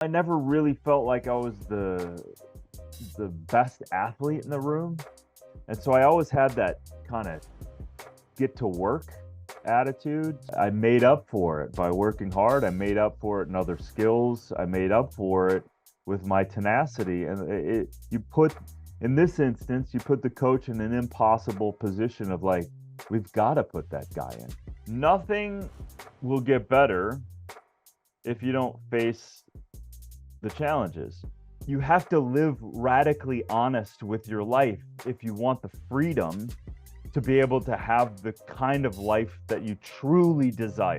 I never really felt like I was the best athlete in the room. And so I always had that kind of get to work attitude. I made up for it by working hard. I made up for it in other skills. I made up for it with my tenacity. And you put, in this instance, you put the coach in an impossible position of like, we've got to put that guy in. Nothing will get better if you don't face the challenges. You have to live radically honest with your life if you want the freedom to be able to have the kind of life that you truly desire.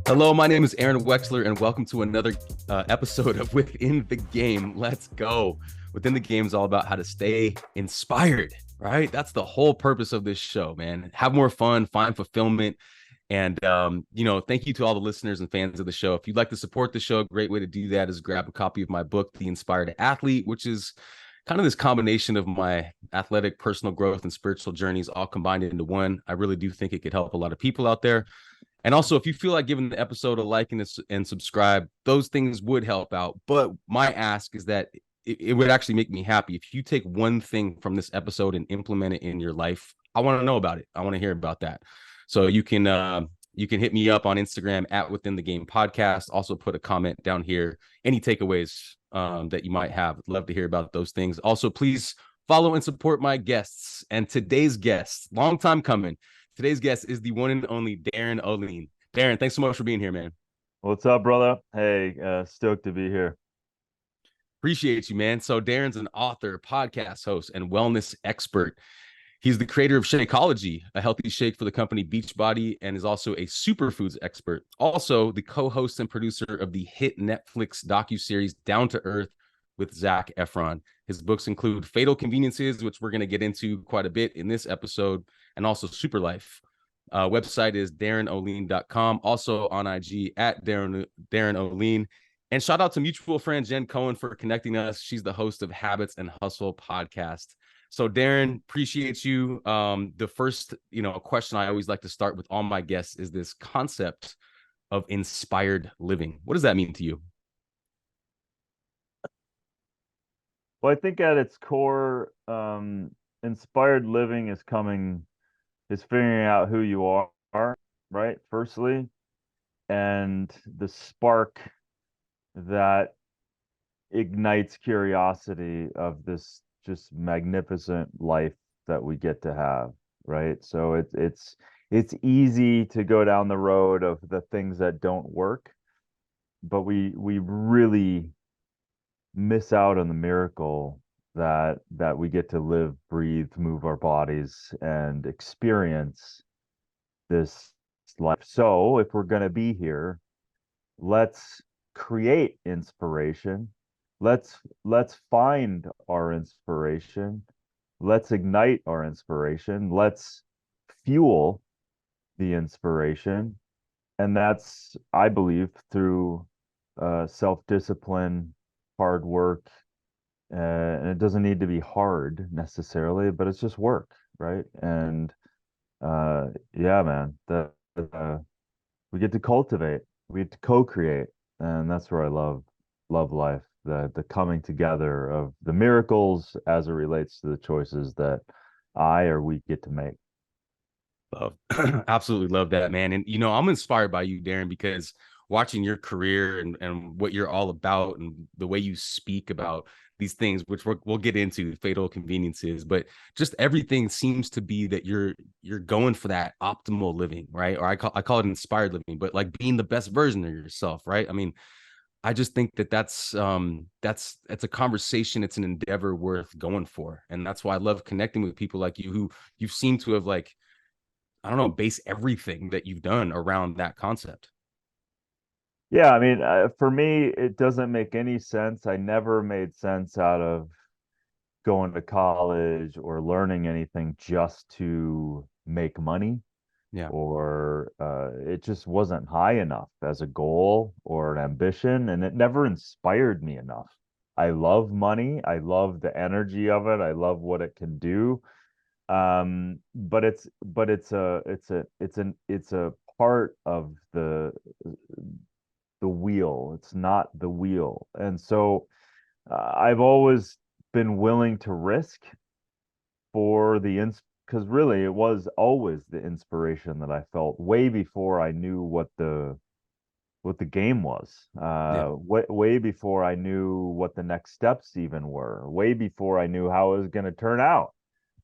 Hello, my name is Aaron Wexler, and welcome to another episode of Within the Game. Let's go. Within the Game is all about how to stay inspired, right? That's the whole purpose of this show, man. Have more fun, find fulfillment. And, thank you to all the listeners and fans of the show. If you'd like to support the show, a great way to do that is grab a copy of my book, The Inspired Athlete, which is kind of this combination of my athletic, personal growth, and spiritual journeys all combined into one. I really do think it could help a lot of people out there. And also, if you feel like giving the episode a like and subscribe, those things would help out. But my ask is that it would actually make me happy. If you take one thing from this episode and implement it in your life, I want to know about it. I want to hear about that. So you can hit me up on Instagram at Within the Game Podcast. Also put a comment down here. Any takeaways that you might have. I'd love to hear about those things. Also, please follow and support my guests. And today's guest, long time coming. Today's guest is the one and only Darin Olien. Darin, thanks so much for being here, man. What's up, brother? Hey, stoked to be here. Appreciate you, man. So Darin's an author, podcast host, and wellness expert. He's the creator of Shakeology, a healthy shake for the company Beachbody, and is also a superfoods expert. Also, the co-host and producer of the hit Netflix docu-series Down to Earth with Zac Efron. His books include Fatal Conveniences, which we're going to get into quite a bit in this episode, and also Superlife. Website is darinolien.com. Also on IG at Darin Olien. And shout out to mutual friend Jen Cohen for connecting us. She's the host of Habits and Hustle podcast. So Darin, appreciate you. The first, question I always like to start with all my guests is this concept of inspired living. What does that mean to you? Well, I think at its core, inspired living is figuring out who you are, right? Firstly, and the spark that ignites curiosity of this just magnificent life that we get to have, right? So it's easy to go down the road of the things that don't work, but we really miss out on the miracle that we get to live, breathe, move our bodies, and experience this life. So if we're going to be here, let's create inspiration. Let's find our inspiration. Let's ignite our inspiration. Let's fuel the inspiration. And that's, I believe, through self-discipline, hard work, and it doesn't need to be hard necessarily, but it's just work, right? And yeah, man, we get to cultivate, we get to co-create, and that's where I love life. The coming together of the miracles as it relates to the choices that I or we get to make. Love, absolutely love that, man. And I'm inspired by you, Darin, because watching your career and what you're all about and the way you speak about these things, which we'll get into, fatal conveniences, but just everything seems to be that you're going for that optimal living, right? Or I call it inspired living, but like being the best version of yourself, right? I mean, I just think that's a conversation, it's an endeavor worth going for, and that's why I love connecting with people like you who you seem to have, like, I don't know, base everything that you've done around that concept. Yeah, I mean, for me, it doesn't make any sense. I never made sense out of going to college or learning anything just to make money, Yeah. or it just wasn't high enough as a goal or an ambition, and it never inspired me enough. I love money. I love the energy of it. I love what it can do. But it's a part of the wheel. It's not the wheel. And so I've always been willing to risk for because really it was always the inspiration that I felt way before I knew what the game was. Yeah. Way before I knew what the next steps even were. Way before I knew how it was going to turn out.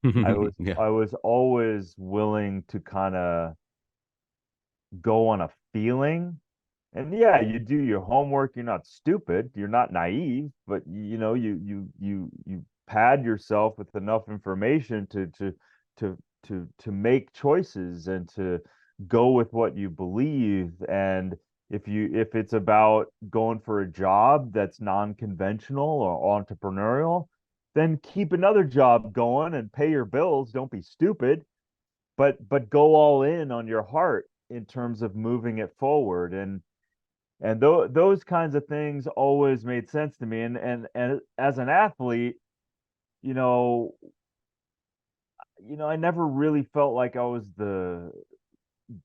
I was Yeah. I was always willing to kind of go on a feeling. And yeah, you do your homework. You're not stupid. You're not naive, but you pad yourself with enough information to make choices and to go with what you believe. And if it's about going for a job that's non-conventional or entrepreneurial, then keep another job going and pay your bills. Don't be stupid, but go all in on your heart in terms of moving it forward. And those kinds of things always made sense to me. And as an athlete, you know, I never really felt like I was the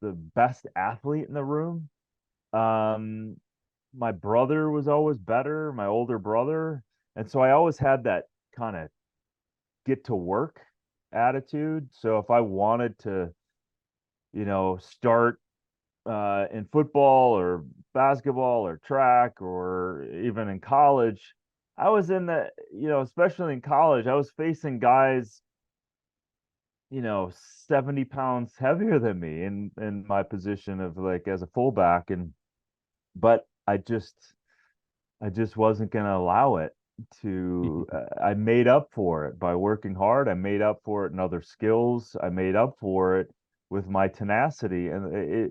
best athlete in the room. Um, my brother was always better, my older brother, and so I always had that kind of get to work attitude. So if I wanted to, start in football or basketball or track or even in college, I was in especially in college, I was facing guys, 70 pounds heavier than me in my position of like as a fullback. But I just wasn't going to allow it to. I made up for it by working hard. I made up for it in other skills. I made up for it with my tenacity. And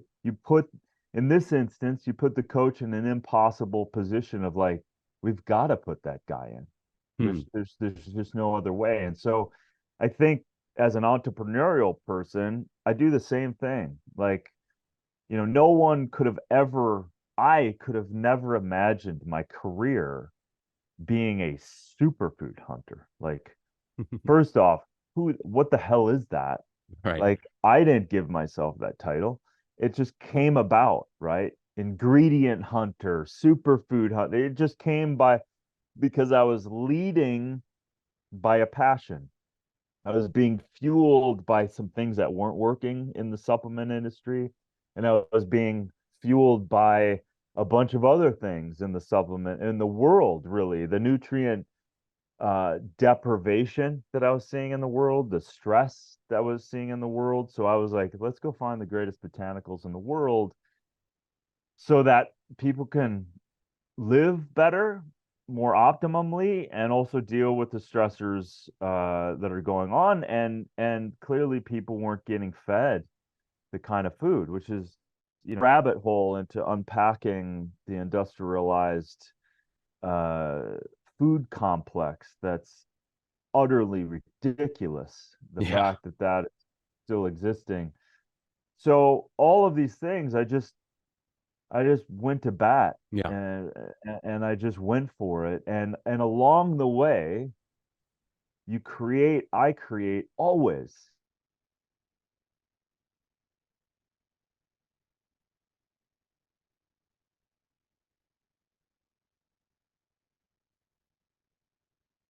in this instance, you put the coach in an impossible position of like, we've got to put that guy in. Hmm. There's just no other way. And so I think as an entrepreneurial person, I do the same thing. Like, no one could have ever, I could have never imagined my career being a superfood hunter. Like, first off, what the hell is that? Right. Like, I didn't give myself that title. It just came about, right? Ingredient hunter, superfood hunter. It just came because I was leading by a passion. I was being fueled by some things that weren't working in the supplement industry, and I was being fueled by a bunch of other things in the supplement in the world, really. The nutrient deprivation that I was seeing in the world, the stress that I was seeing in the world. So I was like, let's go find the greatest botanicals in the world so that people can live better, more optimally, and also deal with the stressors that are going on. And clearly, people weren't getting fed the kind of food, which is rabbit hole into unpacking the industrialized uh, food complex that's utterly ridiculous. The Yeah. fact that that is still existing. So all of these things, I just went to bat Yeah. and I just went for it. And along the way, I create always.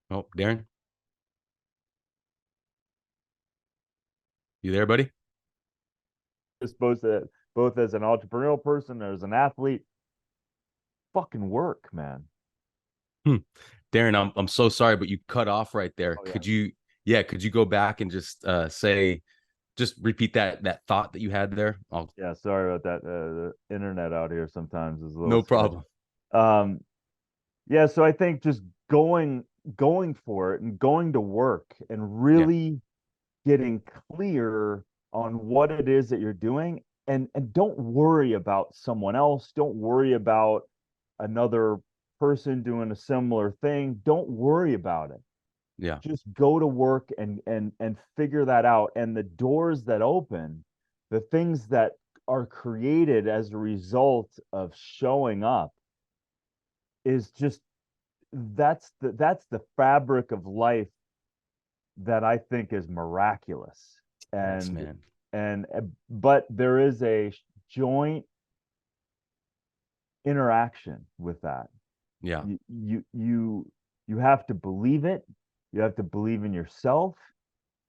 Oh, Darin, you there, buddy? Supposed to both as an entrepreneurial person or as an athlete, fucking work, man. Hmm. Darin, I'm so sorry, but you cut off right there. Oh yeah. Could you go back and just just repeat that thought that you had there? I'll Yeah, sorry about that. The internet out here sometimes is a little No sketchy. problem. Um, yeah, so I think just going for it and going to work and Yeah. really getting clear on what it is that you're doing, and don't worry about someone else. Don't worry about another person doing a similar thing. Don't worry about it. Yeah. Just go to work and figure that out. And the doors that open, the things that are created as a result of showing up is just that's the fabric of life that I think is miraculous. Yes, And man. and but there is a joint interaction with that. Yeah. You have to believe it. You have to believe in yourself,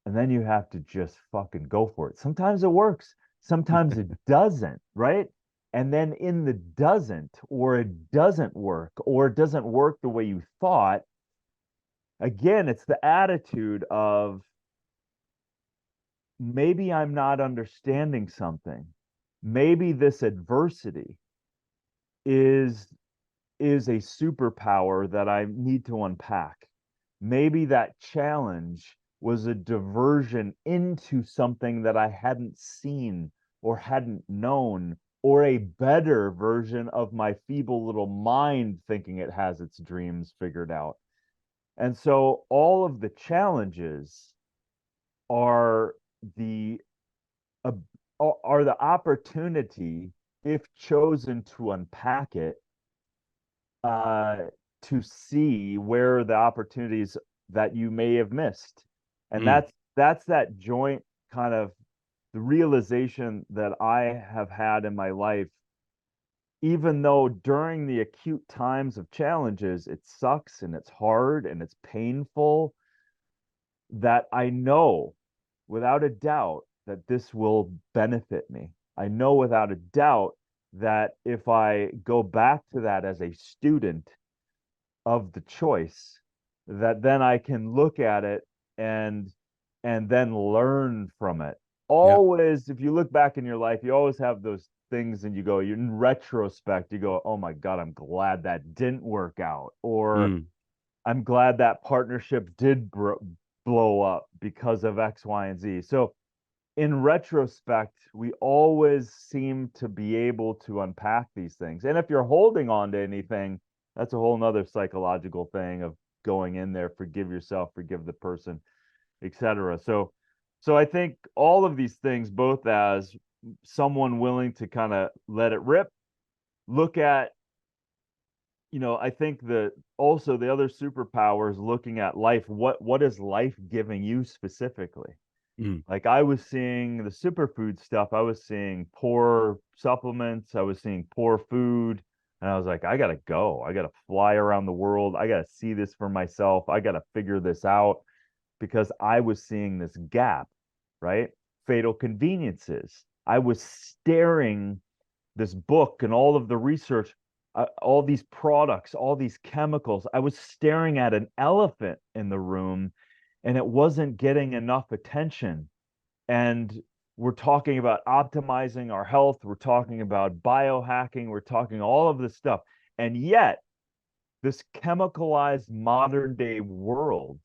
and then you have to just fucking go for it. Sometimes it works, sometimes it doesn't, right? And then in the doesn't, or it doesn't work, or it doesn't work the way you thought, again, it's the attitude of maybe I'm not understanding something. Maybe this adversity is is a superpower that I need to unpack. Maybe that challenge was a diversion into something that I hadn't seen or hadn't known, or a better version of my feeble little mind thinking it has its dreams figured out. And so all of the challenges are the uh, are the opportunity, if chosen to unpack it, uh, to see where the opportunities that you may have missed. And Mm, that's that joint kind of the realization that I have had in my life, even though during the acute times of challenges, it sucks and it's hard and it's painful, that I know without a doubt that this will benefit me. I know without a doubt that if I go back to that as a student of the choice, that then I can look at it and then learn from it. yeah. Always, if you look back in your life, you always have those things and you go, you in retrospect, you go, oh my God, I'm glad that didn't work out. Or Mm, I'm glad that partnership did blow up because of X, Y, and Z. So in retrospect, we always seem to be able to unpack these things. And if you're holding on to anything, that's a whole nother psychological thing of going in there, forgive yourself, forgive the person, etc. So I think all of these things, both as someone willing to kind of let it rip, look at, I think the also the other superpower is looking at life. What is life giving you specifically? mm, Like I was seeing the superfood stuff, I was seeing poor supplements, I was seeing poor food, and I was like, I gotta go. I gotta fly around the world. I gotta see this for myself. I gotta figure this out because I was seeing this gap, right? Fatal conveniences. I was staring this book and all of the research, all these products, all these chemicals. I was staring at an elephant in the room and it wasn't getting enough attention. And we're talking about optimizing our health, we're talking about biohacking, we're talking all of this stuff. And yet, this chemicalized modern day world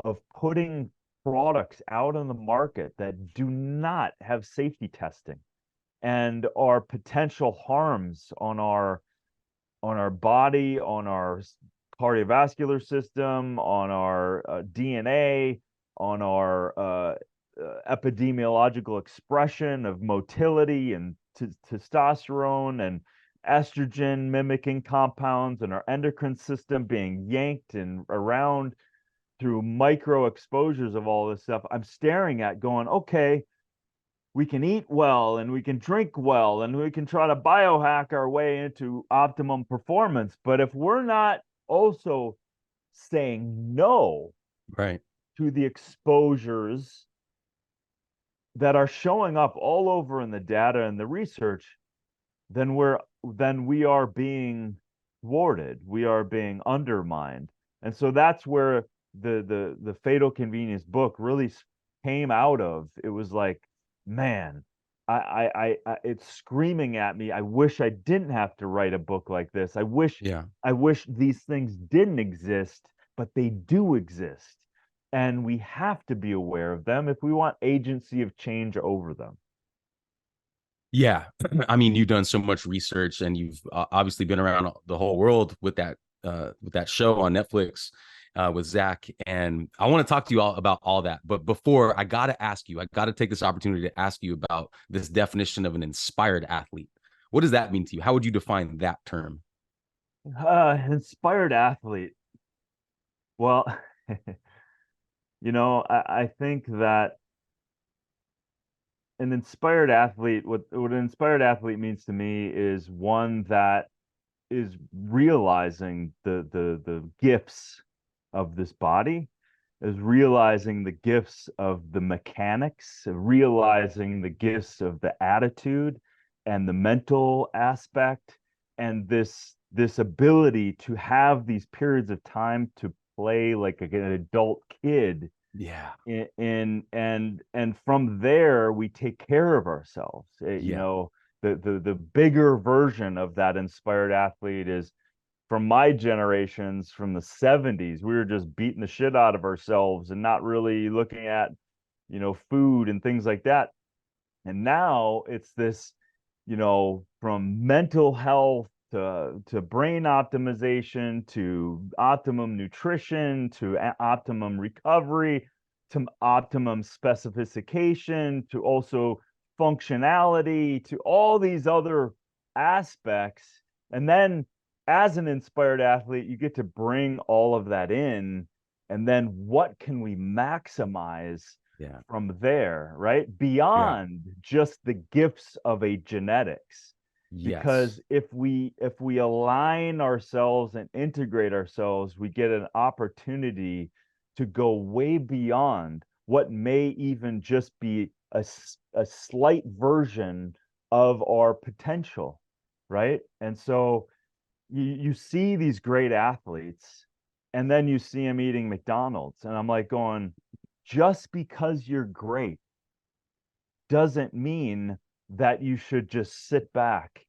of putting products out on the market that do not have safety testing and are potential harms on our body, on our cardiovascular system, on our DNA, on our epidemiological expression of motility and testosterone and estrogen mimicking compounds, and our endocrine system being yanked and around through micro exposures of all this stuff. I'm staring at going, okay, we can eat well and we can drink well and we can try to biohack our way into optimum performance. But if we're not also saying no right. to the exposures that are showing up all over in the data and the research, then we are being thwarted. We are being undermined. And so that's where the Fatal Convenience book really came out of. It was like, man, it's screaming at me. I wish I didn't have to write a book like this. Yeah. I wish these things didn't exist, but they do exist. And we have to be aware of them if we want agency of change over them. Yeah. I mean, you've done so much research and you've obviously been around the whole world with that show on Netflix with Zac. And I want to talk to you all about all that. But before, I got to ask you, I got to take this opportunity to ask you about this definition of an inspired athlete. What does that mean to you? How would you define that term? Inspired athlete. Well, I think that an inspired athlete, what an inspired athlete means to me is one that is realizing the gifts of this body, is realizing the gifts of the mechanics, realizing the gifts of the attitude and the mental aspect, and this ability to have these periods of time to play like an adult kid Yeah. and from there we take care of ourselves. You Yeah. know, the bigger version of that inspired athlete is from my generations from the 70s. We were just beating the shit out of ourselves and not really looking at, you know, food and things like that. And now it's this, you know, from mental health to brain optimization to optimum nutrition to optimum recovery to optimum specification to also functionality to all these other aspects. And then as an inspired athlete, you get to bring all of that in. And then what can we maximize Yeah. from there, right? Yeah. Beyond just the gifts of a genetics. Yes. Because if we align ourselves and integrate ourselves, we get an opportunity to go way beyond what may even just be a slight version of our potential, right? And so you see these great athletes and then you see them eating McDonald's. And I'm like going, just because you're great doesn't mean that you should just sit back.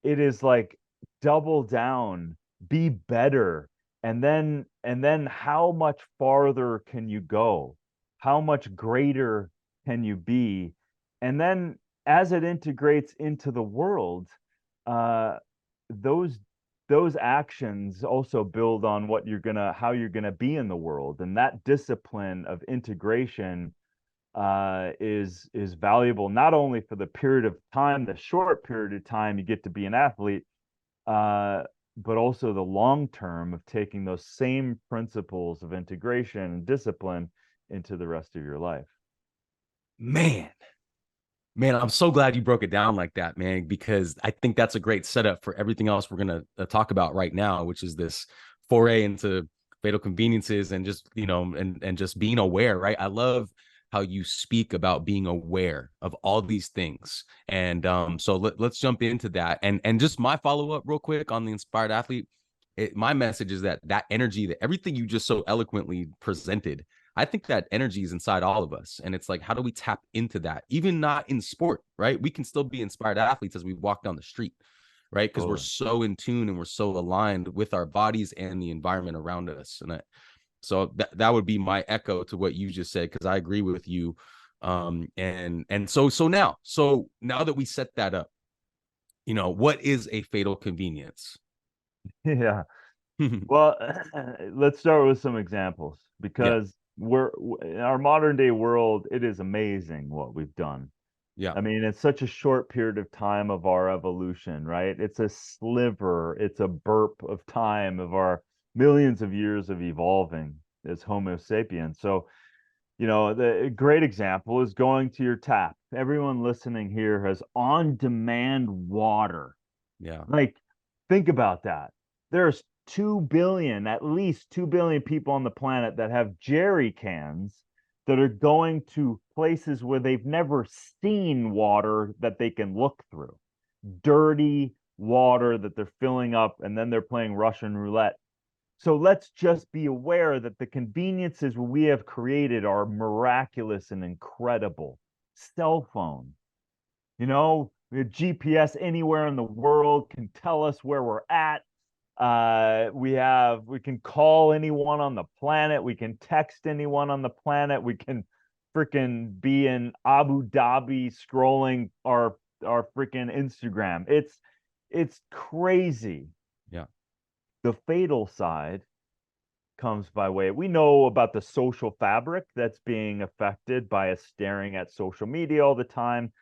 It is like double down, be better. And then how much farther can you go? How much greater can you be? And then as it integrates into the world, uh those those actions also build on what you're gonna how you're gonna be in the world. And that discipline of integration is valuable not only for the period of time, the short period of time you get to be an athlete, uh, but also the long term of taking those same principles of integration and discipline into the rest of your life. Man, man, I'm so glad you broke it down like that, man, because I think that's a great setup for everything else we're going to talk about right now, which is this foray into fatal conveniences and just, and just being aware, right? I love how you speak about being aware of all these things. And so let's jump into that. And just my follow up real quick on the inspired athlete. My message is that energy, that everything you just so eloquently presented, I think that energy is inside all of us. And it's like, how do we tap into that? Even not in sport, right? We can still be inspired athletes as we walk down the street, right? Because we're Totally. so in tune and we're so aligned with our bodies and the environment around us. So that would be my echo to what you just said, because I agree with you. So now that we set that up, what is a fatal convenience? Yeah. Well, let's start with some examples Yeah, because in our modern day world, it is amazing what we've done. yeah, I mean, it's such a short period of time of our evolution, right? It's a sliver, it's a burp of time of our millions of years of evolving as Homo sapiens. So, you know, the great example is going to your tap. Everyone listening here has on-demand water. yeah, Like, think about that. There's 2 billion, at least 2 billion people on the planet that have jerry cans that are going to places where they've never seen water that they can look through. Dirty water that they're filling up, and then they're playing Russian roulette. So let's just be aware that the conveniences we have created are miraculous and incredible. Cell phone, you know, the GPS anywhere in the world can tell us where we're at. We can call anyone on the planet. We can text anyone on the planet. We can freaking be in Abu Dhabi scrolling our freaking Instagram. It's crazy. yeah, The fatal side comes by way. We know about the social fabric that's being affected by us staring at social media all the time.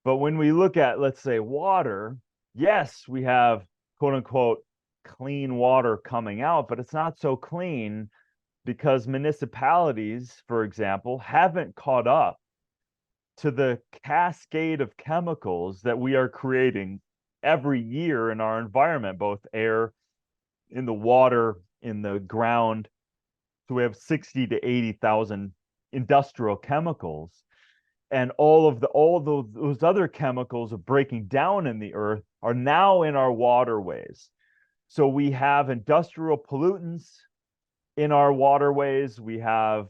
But when we look at, let's say, water, yes, we have quote unquote clean water coming out, but it's not so clean because municipalities, for example, haven't caught up to the cascade of chemicals that we are creating every year in our environment, both air, in the water, in the ground. So we have 60 to 80,000 industrial chemicals, and all those other chemicals of breaking down in the earth are now in our waterways. So we have industrial pollutants in our waterways. We have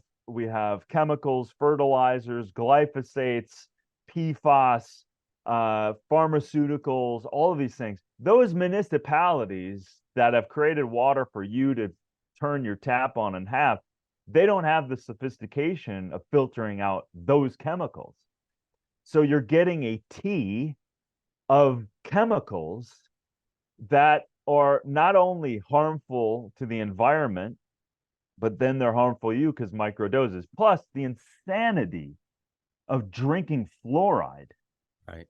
chemicals, fertilizers, glyphosates, PFAS, pharmaceuticals, all of these things. Those municipalities that have created water for you to turn your tap on and have, they don't have the sophistication of filtering out those chemicals. So you're getting a tea of chemicals that are not only harmful to the environment, but then they're harmful to you because microdoses. Plus the insanity of drinking fluoride. Right.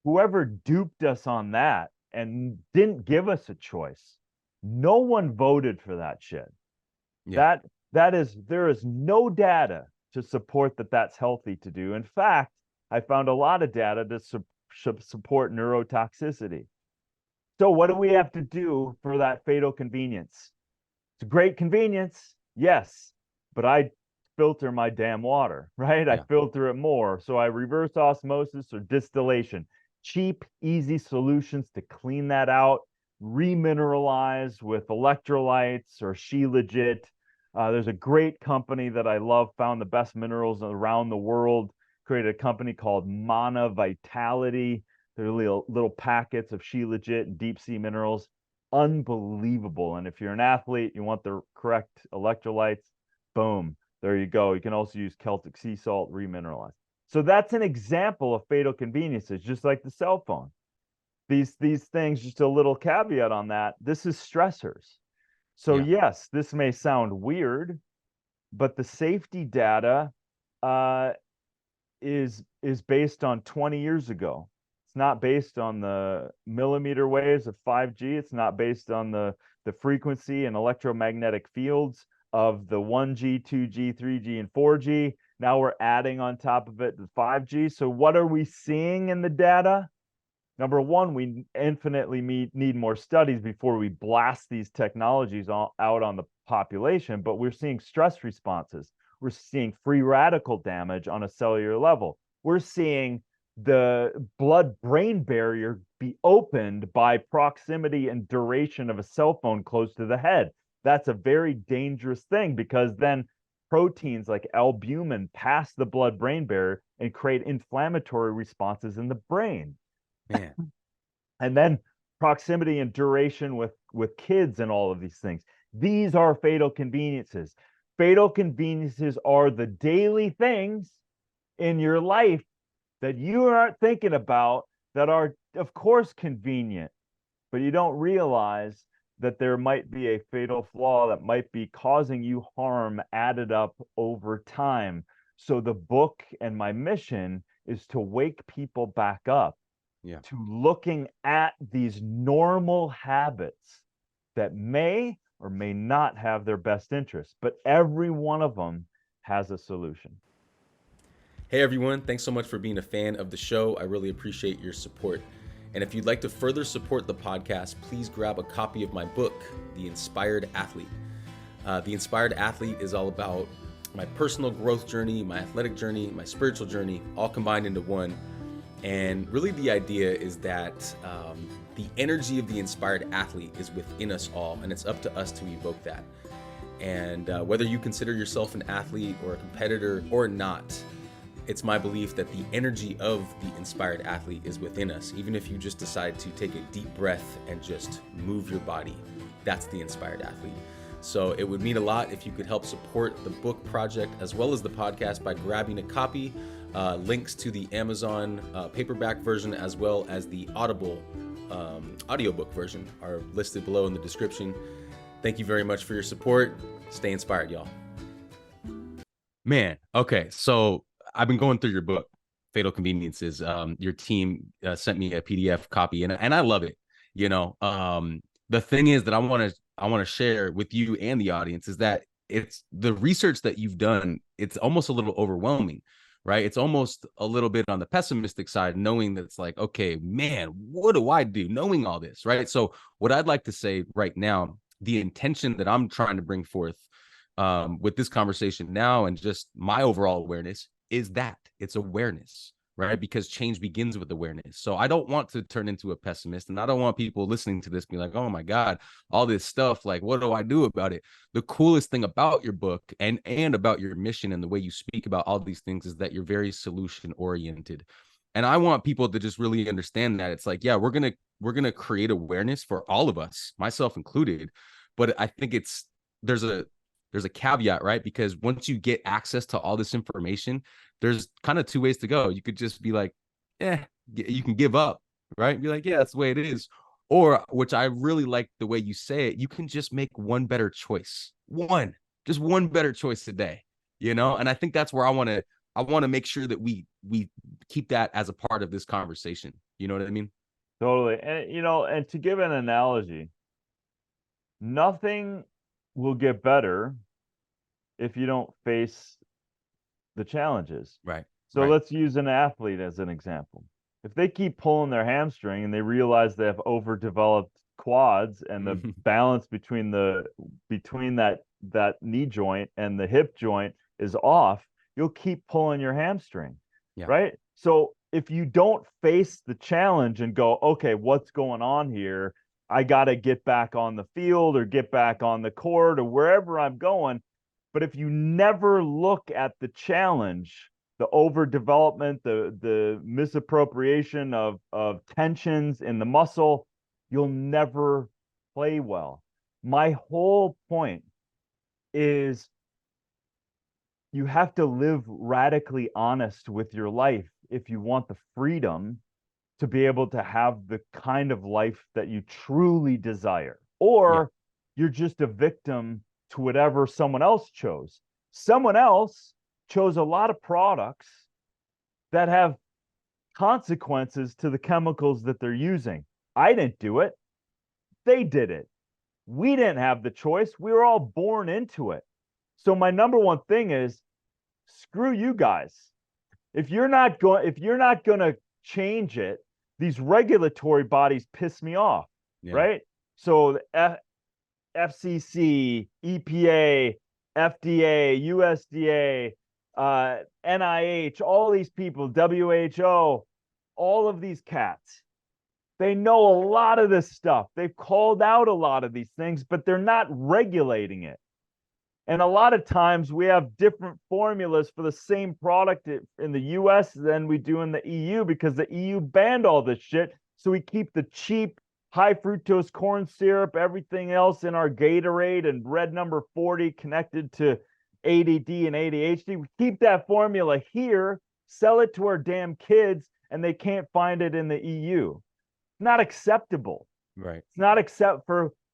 Whoever duped us on that and didn't give us a choice. No one voted for that shit. Yeah. There is no data to support that that's healthy to do. In fact, I found a lot of data to support neurotoxicity. So what do we have to do for that fatal convenience? It's a great convenience, yes, but I filter my damn water, right? I Yeah. filter it more. So I reverse osmosis or distillation. Cheap, easy solutions to clean that out, remineralize with electrolytes or She Legit. There's a great company that I love, found the best minerals around the world, created a company called Mana Vitality. They're little packets of She Legit and deep sea minerals. Unbelievable. And if you're an athlete, you want the correct electrolytes, boom, there you go. You can also use Celtic sea salt, remineralize. So that's an example of fatal conveniences, just like the cell phone. These things, just a little caveat on that. This is stressors. So Yeah. yes, this may sound weird, but the safety data uh, is based on 20 years ago. It's not based on the millimeter waves of 5G. It's not based on the frequency and electromagnetic fields of the 1G, 2G, 3G, and 4G. Now we're adding on top of it the 5G. So what are we seeing in the data? Number one, we infinitely need more studies before we blast these technologies out on the population, but we're seeing stress responses. We're seeing free radical damage on a cellular level. We're seeing the blood-brain barrier be opened by proximity and duration of a cell phone close to the head. That's a very dangerous thing because then proteins like albumin pass the blood-brain barrier and create inflammatory responses in the brain. Man. And then proximity and duration with kids and all of these things. These are fatal conveniences. Fatal conveniences are the daily things in your life that you aren't thinking about that are, of course, convenient, but you don't realize that there might be a fatal flaw that might be causing you harm added up over time. So the book and my mission is to wake people back up Yeah. to looking at these normal habits that may or may not have their best interests, but every one of them has a solution. Hey everyone, thanks so much for being a fan of the show. I really appreciate your support. And if you'd like to further support the podcast, please grab a copy of my book, The Inspired Athlete. The Inspired Athlete is all about my personal growth journey, my athletic journey, my spiritual journey, all combined into one. And really the idea is that the energy of the inspired athlete is within us all, and it's up to us to evoke that. And whether you consider yourself an athlete or a competitor or not, it's my belief that the energy of the inspired athlete is within us. Even if you just decide to take a deep breath and just move your body, that's the inspired athlete. So it would mean a lot if you could help support the book project as well as the podcast by grabbing a copy. Links to the Amazon paperback version as well as the Audible audiobook version are listed below in the description. Thank you very much for your support. Stay inspired, y'all. Man, okay, so I've been going through your book, Fatal Conveniences. Your team sent me a PDF copy, and I love it. You know, the thing is that I want to share with you and the audience is that it's the research that you've done. It's almost a little overwhelming right? It's almost a little bit on the pessimistic side, knowing that it's like, okay, man, what do I do knowing all this, right? So what I'd like to say right now, the intention that I'm trying to bring forth with this conversation now and just my overall awareness is that it's awareness, right? Because change begins with awareness. So I don't want to turn into a pessimist, and I don't want people listening to this be like, oh my God, all this stuff, like, what do I do about it? The coolest thing about your book and about your mission and the way you speak about all these things is that you're very solution oriented. And I want people to just really understand that it's like, yeah, we're gonna create awareness for all of us, myself included. But I think there's a there's a caveat, right? Because once you get access to all this information, there's kind of two ways to go. You could just be like, you can give up, right? Be like, yeah, that's the way it is. Or, which I really like the way you say it, you can just make one better choice. Just one better choice today, And I think that's where I want to make sure that we keep that as a part of this conversation. You know what I mean? Totally. And and to give an analogy, nothing will get better if you don't face the challenges. Right. So Right. let's use an athlete as an example. If they keep pulling their hamstring and they realize they have overdeveloped quads and the balance between that knee joint and the hip joint is off, you'll keep pulling your hamstring, Yeah. right? So if you don't face the challenge and go, okay, what's going on here? I got to get back on the field or get back on the court or wherever I'm going. But if you never look at the challenge, the overdevelopment, the misappropriation of tensions in the muscle, you'll never play well. My whole point is you have to live radically honest with your life if you want the freedom to be able to have the kind of life that you truly desire. Yeah. Or you're just a victim to whatever someone else chose. Someone else chose a lot of products that have consequences to the chemicals that they're using. I didn't do it. They did it. We didn't have the choice. We were all born into it. So my number one thing is screw you guys. If you're not going to change it, these regulatory bodies piss me off, Yeah. right? So the FCC, EPA, FDA, USDA, NIH, all these people, WHO, all of these cats, they know a lot of this stuff. They've called out a lot of these things, but they're not regulating it. And a lot of times we have different formulas for the same product in the US than we do in the EU because the EU banned all this shit. So we keep the cheap high fructose corn syrup, everything else in our Gatorade and red number 40 connected to ADD and ADHD. We keep that formula here, sell it to our damn kids, and they can't find it in the EU. Not acceptable. Right. It's not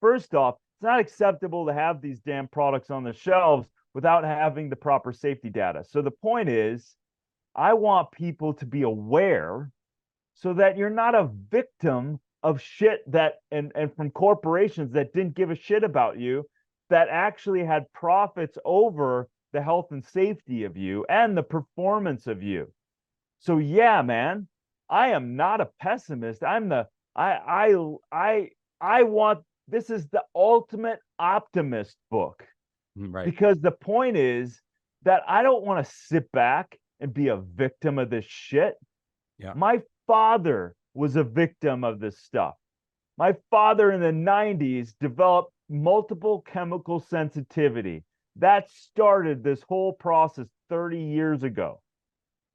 first off, it's not acceptable to have these damn products on the shelves without having the proper safety data. So the point is, I want people to be aware so that you're not a victim of shit and from corporations that didn't give a shit about you, that actually had profits over the health and safety of you and the performance of you. So yeah, man, I am not a pessimist. I want, this is the ultimate optimist book. Right. Because the point is that I don't want to sit back and be a victim of this shit. Yeah. My father was a victim of this stuff. My father in the 90s developed multiple chemical sensitivity. That started this whole process 30 years ago.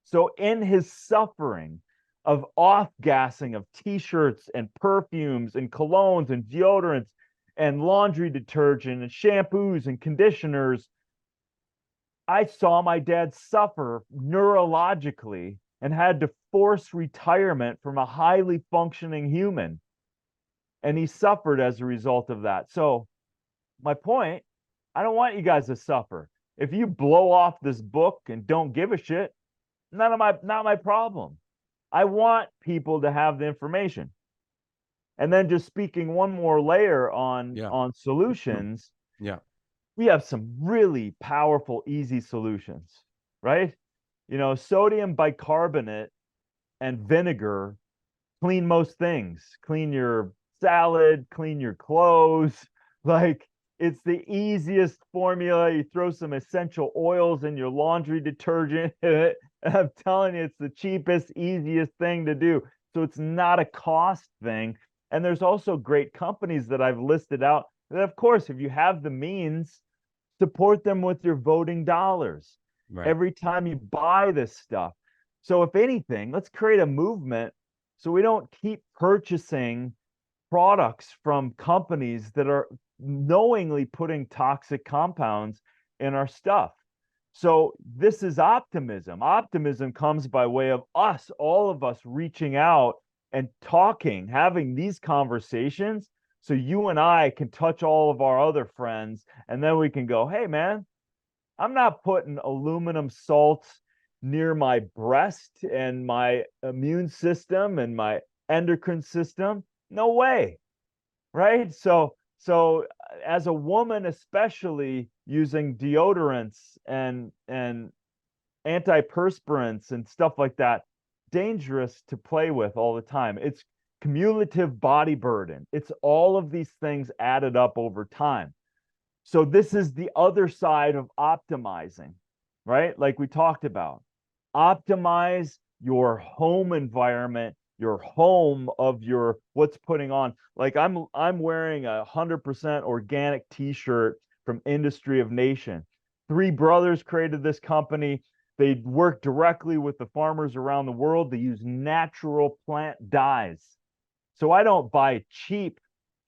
So in his suffering of off-gassing of t-shirts and perfumes and colognes and deodorants and laundry detergent and shampoos and conditioners, I saw my dad suffer neurologically and had to force retirement from a highly functioning human. And he suffered as a result of that. So my point, I don't want you guys to suffer. If you blow off this book and don't give a shit, not my problem. I want people to have the information. And then just speaking one more layer on solutions. Yeah. We have some really powerful, easy solutions, right? Sodium bicarbonate and vinegar clean most things. Clean your salad, clean your clothes. Like, it's the easiest formula. You throw some essential oils in your laundry detergent. I'm telling you, it's the cheapest, easiest thing to do. So it's not a cost thing. And there's also great companies that I've listed out that, of course, if you have the means, support them with your voting dollars Right. every time you buy this stuff. So if anything, let's create a movement so we don't keep purchasing products from companies that are knowingly putting toxic compounds in our stuff. So this is optimism. Optimism comes by way of us, all of us reaching out and talking, having these conversations so you and I can touch all of our other friends, and then we can go, hey, man, I'm not putting aluminum salts near my breast and my immune system and my endocrine system. No way. Right. So as a woman, especially using deodorants and antiperspirants and stuff like that, dangerous to play with all the time. It's cumulative body burden. It's all of these things added up over time. So this is the other side of optimizing, right? Like we talked about. Optimize your home environment, your home of your what's putting on. Like I'm wearing a 100% organic t-shirt from Industry of Nation. Three brothers created this company. They work directly with the farmers around the world. They use natural plant dyes. So I don't buy cheap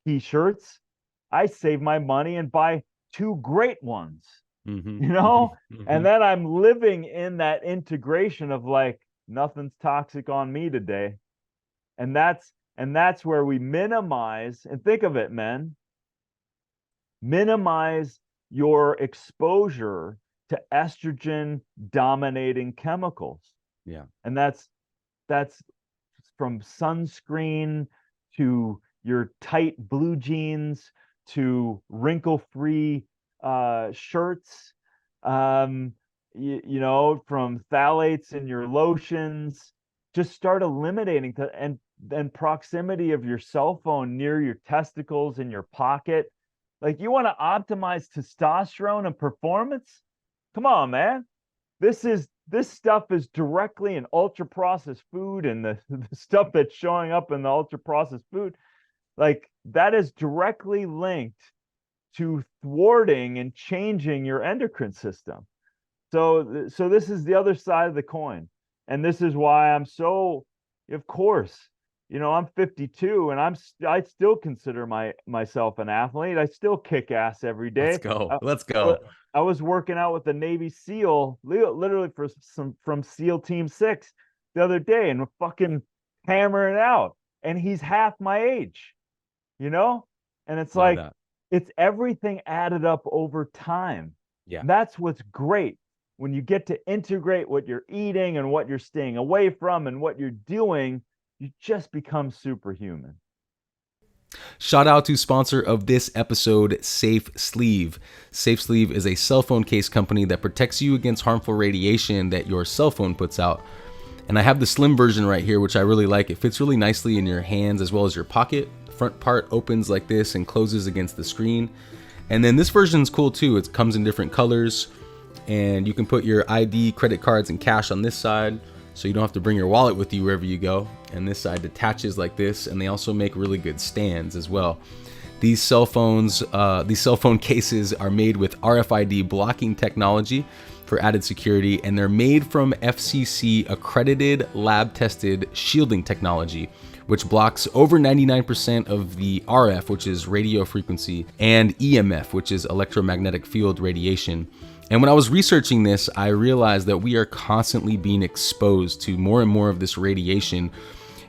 t-shirts. I save my money and buy two great ones, and then I'm living in that integration of like, nothing's toxic on me today. And that's where we minimize, and think of it, men, minimize your exposure to estrogen dominating chemicals. Yeah. And that's from sunscreen to your tight blue jeans to wrinkle-free shirts, from phthalates in your lotions. Just start eliminating and proximity of your cell phone near your testicles in your pocket. Like, you want to optimize testosterone and performance? Come on, man. This stuff is directly in ultra processed food, and the stuff that's showing up in the ultra processed food, like, that is directly linked to thwarting and changing your endocrine system. So this is the other side of the coin. And this is why I'm so, of course, I'm 52 and I still consider myself an athlete. I still kick ass every day. Let's go. Let's go. I was working out with the Navy SEAL, literally from SEAL Team 6 the other day, and we're fucking hammering it out. And he's half my age, and it's Love like, that. it's everything added up over time. Yeah. That's what's great. When you get to integrate what you're eating and what you're staying away from and what you're doing, you just become superhuman. Shout out to sponsor of this episode, Safe Sleeve. Safe Sleeve is a cell phone case company that protects you against harmful radiation that your cell phone puts out. And I have the slim version right here, which I really like. It fits really nicely in your hands as well as your pocket. The front part opens like this and closes against the screen. And then this version is cool too. It comes in different colors, and you can put your ID, credit cards, and cash on this side, so you don't have to bring your wallet with you wherever you go. And this side detaches like this, and they also make really good stands as well. These cell phone cases are made with RFID blocking technology for added security, and they're made from FCC accredited lab tested shielding technology, which blocks over 99% of the RF, which is radio frequency, and EMF, which is electromagnetic field radiation. And when I was researching this, I realized that we are constantly being exposed to more and more of this radiation.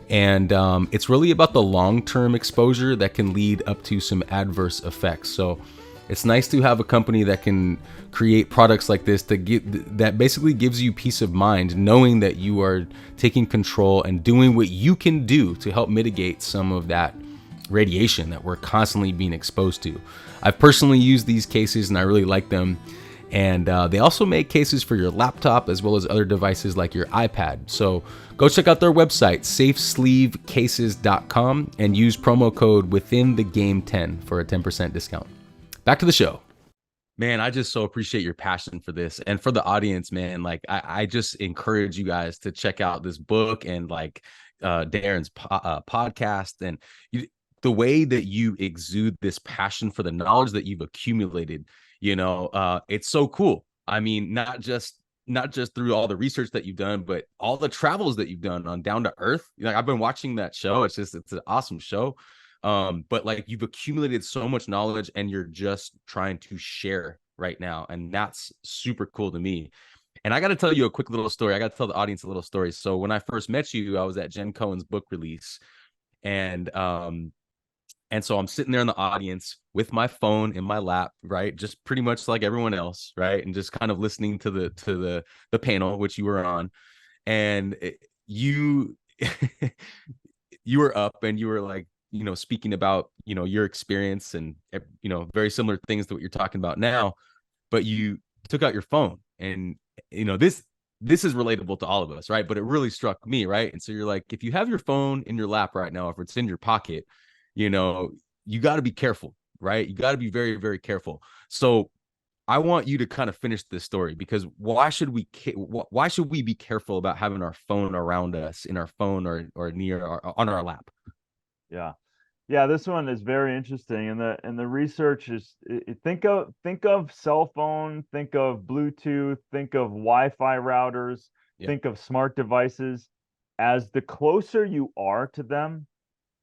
And it's really about the long-term exposure that can lead up to some adverse effects. So it's nice to have a company that can create products like this that basically gives you peace of mind, knowing that you are taking control and doing what you can do to help mitigate some of that radiation that we're constantly being exposed to. I've personally used these cases and I really like them. And they also make cases for your laptop as well as other devices like your iPad. So go check out their website, safesleevecases.com, and use promo code WithinTheGame10 for a 10% discount. Back to the show. Man, I just so appreciate your passion for this. And for the audience, man, like I just encourage you guys to check out this book and like Darin's podcast. And the way that you exude this passion for the knowledge that you've accumulated, it's so cool. I mean, not just through all the research that you've done, but all the travels that you've done on Down to Earth. Like I've been watching that show. It's an awesome show. But like you've accumulated so much knowledge and you're just trying to share right now. And that's super cool to me. And I got to tell you a quick little story. I got to tell the audience a little story. So when I first met you, I was at Jen Cohen's book release. And so I'm sitting there in the audience with my phone in my lap, right? Just pretty much like everyone else, right? And just kind of listening to the panel, which you were on. And you you were up and you were like, speaking about, your experience and, very similar things to what you're talking about now, but you took out your phone and, this is relatable to all of us, right? But it really struck me, right? And so you're like, if you have your phone in your lap right now, if it's in your pocket, you got to be careful, right? You got to be very, very careful. So I want you to kind of finish this story, because why should we be careful about having our phone around us, in our phone or near on our lap? Yeah. Yeah, this one is very interesting, and the research is, think of cell phone, think of Bluetooth, think of Wi-Fi routers, Yeah. think of smart devices. As the closer you are to them,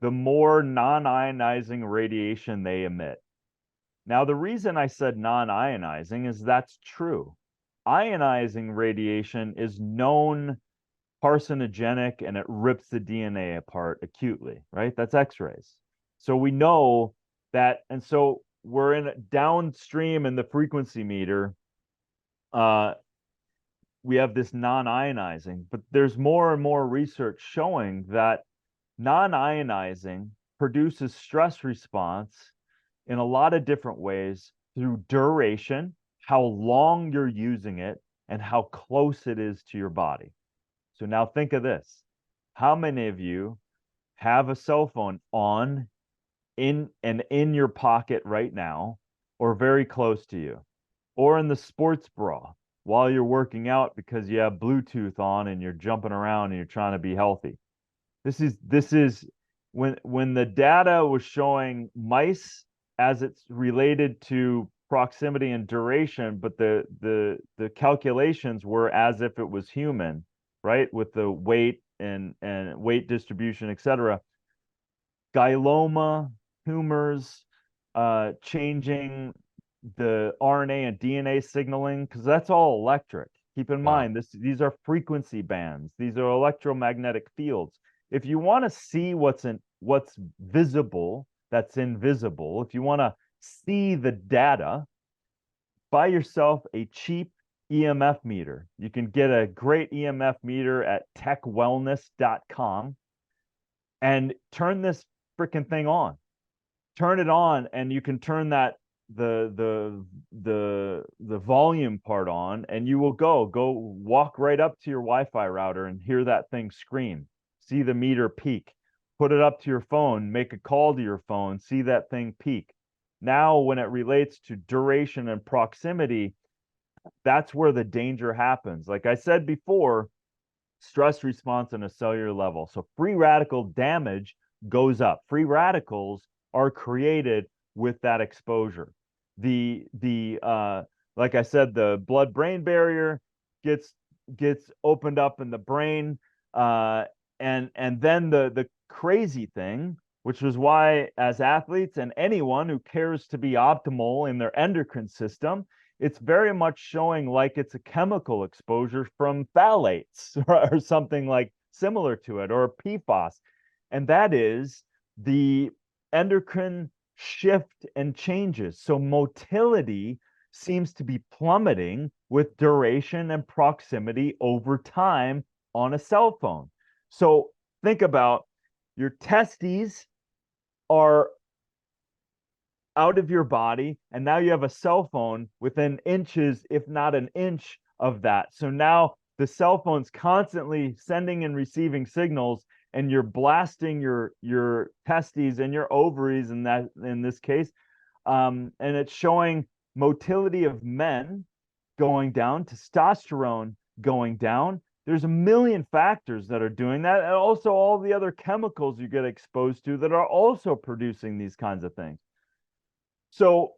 the more non-ionizing radiation they emit. Now, the reason I said non-ionizing is that's true. Ionizing radiation is known carcinogenic and it rips the DNA apart acutely, right? That's X-rays. So we know that, and so we're in downstream in the frequency meter. We have this non-ionizing, but there's more and more research showing that non-ionizing produces stress response in a lot of different ways through duration, how long you're using it, and how close it is to your body. So now think of this. How many of you have a cell phone on in your pocket right now, or very close to you, or in the sports bra while you're working out because you have Bluetooth on and you're jumping around and you're trying to be healthy? This is when the data was showing mice as it's related to proximity and duration, but the calculations were as if it was human, right? With the weight and weight distribution, etc. Glioma, tumors, changing the RNA and DNA signaling, because that's all electric. Keep in Wow. mind, these are frequency bands. These are electromagnetic fields. If you want to see what's visible, that's invisible. If you want to see the data, buy yourself a cheap EMF meter. You can get a great EMF meter at techwellness.com and turn this freaking thing on. Turn it on, and you can turn that the volume part on, and you will go walk right up to your Wi-Fi router and hear that thing scream. See the meter peak. Put it up to your phone, make a call to your phone, see that thing peak. Now, when it relates to duration and proximity, that's where the danger happens. Like I said before, stress response on a cellular level. So free radical damage goes up. Free radicals are created with that exposure. The like I said, the blood-brain barrier gets opened up in the brain, and then the crazy thing, which was why, as athletes and anyone who cares to be optimal in their endocrine system, it's very much showing like it's a chemical exposure from phthalates or something like similar to it, or PFAS. And that is the endocrine shift and changes. So motility seems to be plummeting with duration and proximity over time on a cell phone. So think about your testes are out of your body, and now you have a cell phone within inches, if not an inch of that. So now the cell phone's constantly sending and receiving signals, and you're blasting your testes and your ovaries in that, in this case, and it's showing motility of men going down, testosterone going down. There's a million factors that are doing that, and also all the other chemicals you get exposed to that are also producing these kinds of things. So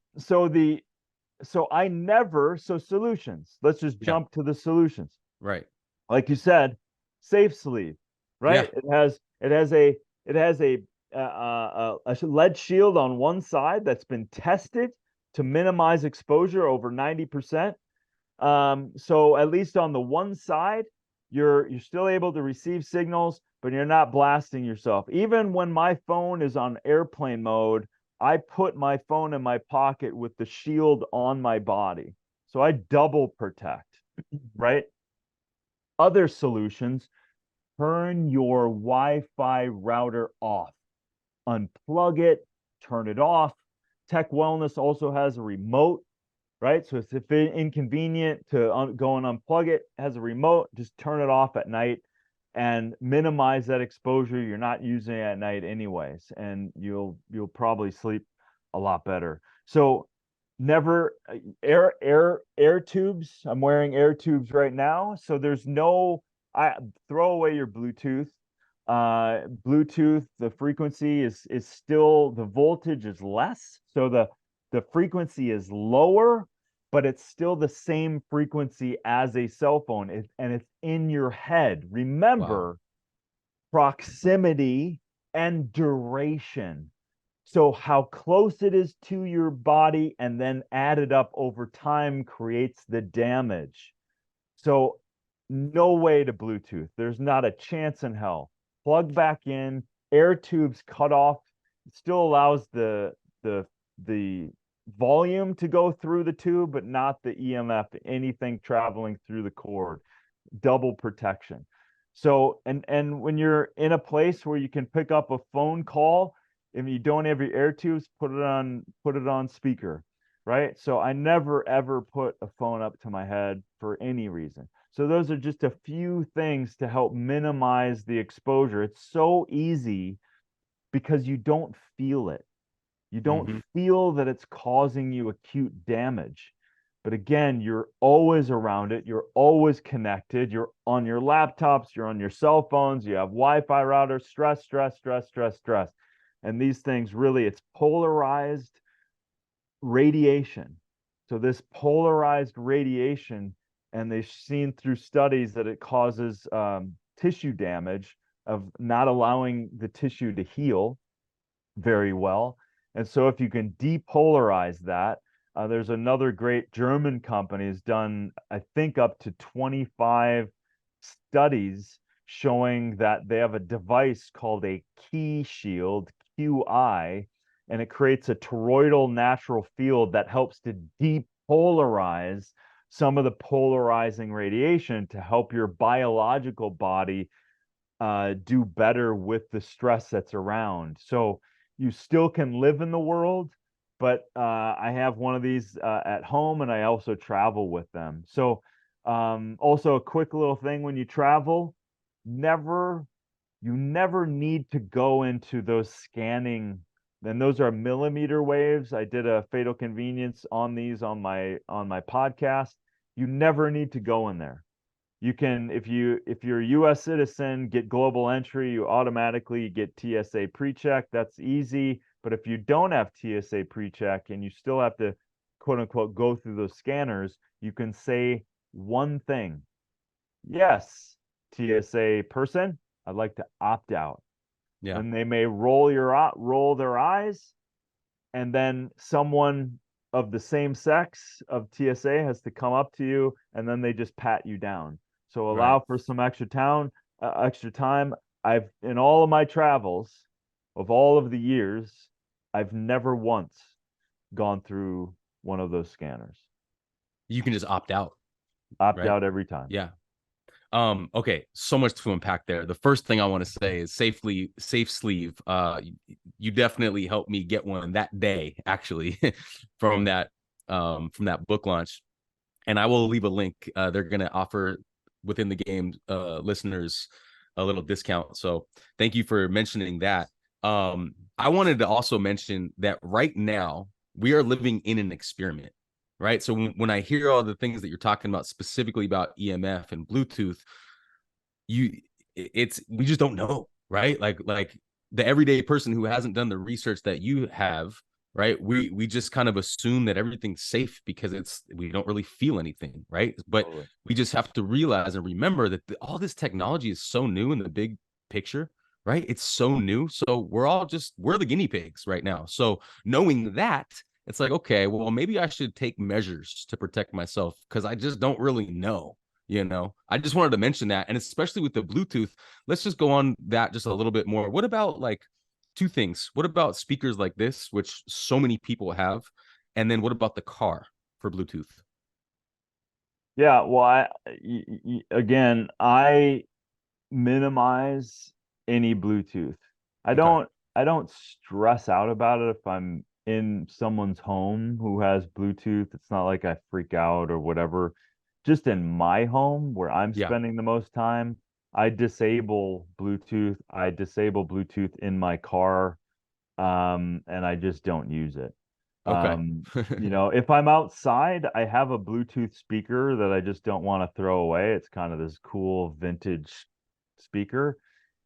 I never, so solutions. Let's just Yeah. jump to the solutions. Right. Like you said, safe sleeve, Yeah. right? It has a lead shield on one side that's been tested to minimize exposure over 90%. So at least on the one side, you're still able to receive signals, but you're not blasting yourself. Even when my phone is on airplane mode, I put my phone in my pocket with the shield on my body. So I double protect, right? Other solutions, turn your Wi-Fi router off. Unplug it, turn it off. Tech Wellness also has a remote, right? So if it's inconvenient to go and unplug it, has a remote, just turn it off at night and minimize that exposure. You're not using it at night anyways, and you'll probably sleep a lot better. So never air tubes. I'm wearing air tubes right now, so there's no, I throw away your Bluetooth. Bluetooth, the frequency is still, the voltage is less, so the frequency is lower, but it's still the same frequency as a cell phone, and it's in your head. Wow. Remember, proximity and duration. So how close it is to your body and then added up over time creates the damage. So no way to Bluetooth. There's not a chance in hell. Plug back in, air tubes cut off. It still allows the volume to go through the tube, but not the EMF, anything traveling through the cord. Double protection. So, and when you're in a place where you can pick up a phone call, if you don't have your air tubes, put it on speaker, right? So I never ever put a phone up to my head for any reason. So those are just a few things to help minimize the exposure. It's so easy because you don't feel it. You don't Mm-hmm. feel that it's causing you acute damage. But again, you're always around it. You're always connected. You're on your laptops, you're on your cell phones, you have Wi-Fi routers, stress, stress, stress, stress, stress. And these things really, it's polarized radiation. So this polarized radiation, and they've seen through studies that it causes tissue damage of not allowing the tissue to heal very well. And so if you can depolarize that, there's another great German company has done, I think, up to 25 studies showing that they have a device called a key shield, QI, and it creates a toroidal natural field that helps to depolarize some of the polarizing radiation to help your biological body do better with the stress that's around. So you still can live in the world, but I have one of these at home, and I also travel with them. So also a quick little thing when you travel, never you never need to go into those scanning. Then those are millimeter waves. I did a fatal convenience on these on my podcast. You never need to go in there. You can, if you're a US citizen, get global entry, you automatically get TSA pre-check. That's easy. But if you don't have TSA pre-check and you still have to quote unquote go through those scanners, you can say one thing. Yes, TSA person, I'd like to opt out. Yeah. And they may roll their eyes, and then someone of the same sex of TSA has to come up to you, and then they just pat you down. So Right. allow for some extra time. I've, in all of my travels of all of the years, I've never once gone through one of those scanners. You can just opt out, Opt right? out every time. Yeah. Okay, so much to unpack there. The first thing I want to say is safe sleeve. You definitely helped me get one that day, actually, from that book launch. And I will leave a link. They're gonna offer within the game listeners a little discount. So thank you for mentioning that. I wanted to also mention that right now we are living in an experiment, right? So when I hear all the things that you're talking about, specifically about EMF and Bluetooth, you it's we just don't know, right? Like the everyday person who hasn't done the research that you have, right? We just kind of assume that everything's safe because we don't really feel anything, right? But Totally. we just have to realize and remember that all this technology is so new in the big picture, right? It's so new. So we're the guinea pigs right now. So knowing that, it's like, okay, well, maybe I should take measures to protect myself because I just don't really know. I just wanted to mention that. And especially with the Bluetooth, let's just go on that just a little bit more. What about like two things? What about speakers like this, which so many people have? And then what about the car for Bluetooth? Yeah, well, again, I minimize any Bluetooth. I Okay. don't I don't stress out about it if I'm in someone's home who has Bluetooth. It's not like I freak out or whatever. Just in my home where I'm Yeah. spending the most time, I disable Bluetooth. I disable Bluetooth in my car, and I just don't use it. Okay. If I'm outside, I have a Bluetooth speaker that I just don't want to throw away. It's kind of this cool vintage speaker.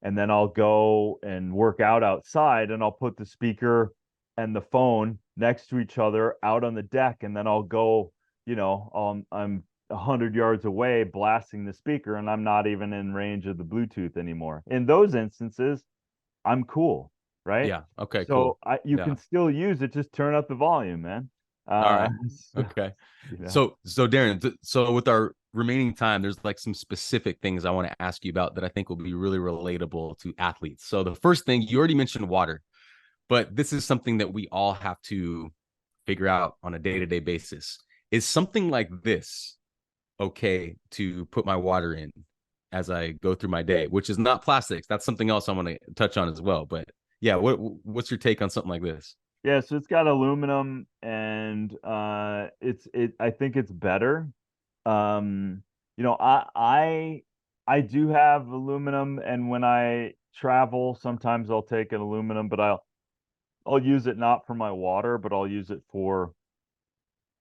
And then I'll go and work out outside and I'll put the speaker and the phone next to each other out on the deck. And then I'll go, I'm 100 yards away blasting the speaker and I'm not even in range of the Bluetooth anymore. In those instances, I'm cool, right? Yeah. Okay, So cool. you Yeah. can still use it, just turn up the volume, man. All Uh, right. so, Okay. you know, So Darin, so with our remaining time, there's like some specific things I want to ask you about that I think will be really relatable to athletes. So the first thing, you already mentioned water, but this is something that we all have to figure out on a day-to-day basis. Is something like this okay to put my water in as I go through my day, which is not plastics? That's something else I want to touch on as well. But yeah, what's your take on something like this? yeah, so it's got aluminum and I think it's better. Um, I do have aluminum and when I travel, sometimes I'll take an aluminum, but I'll use it not for my water, but I'll use it for,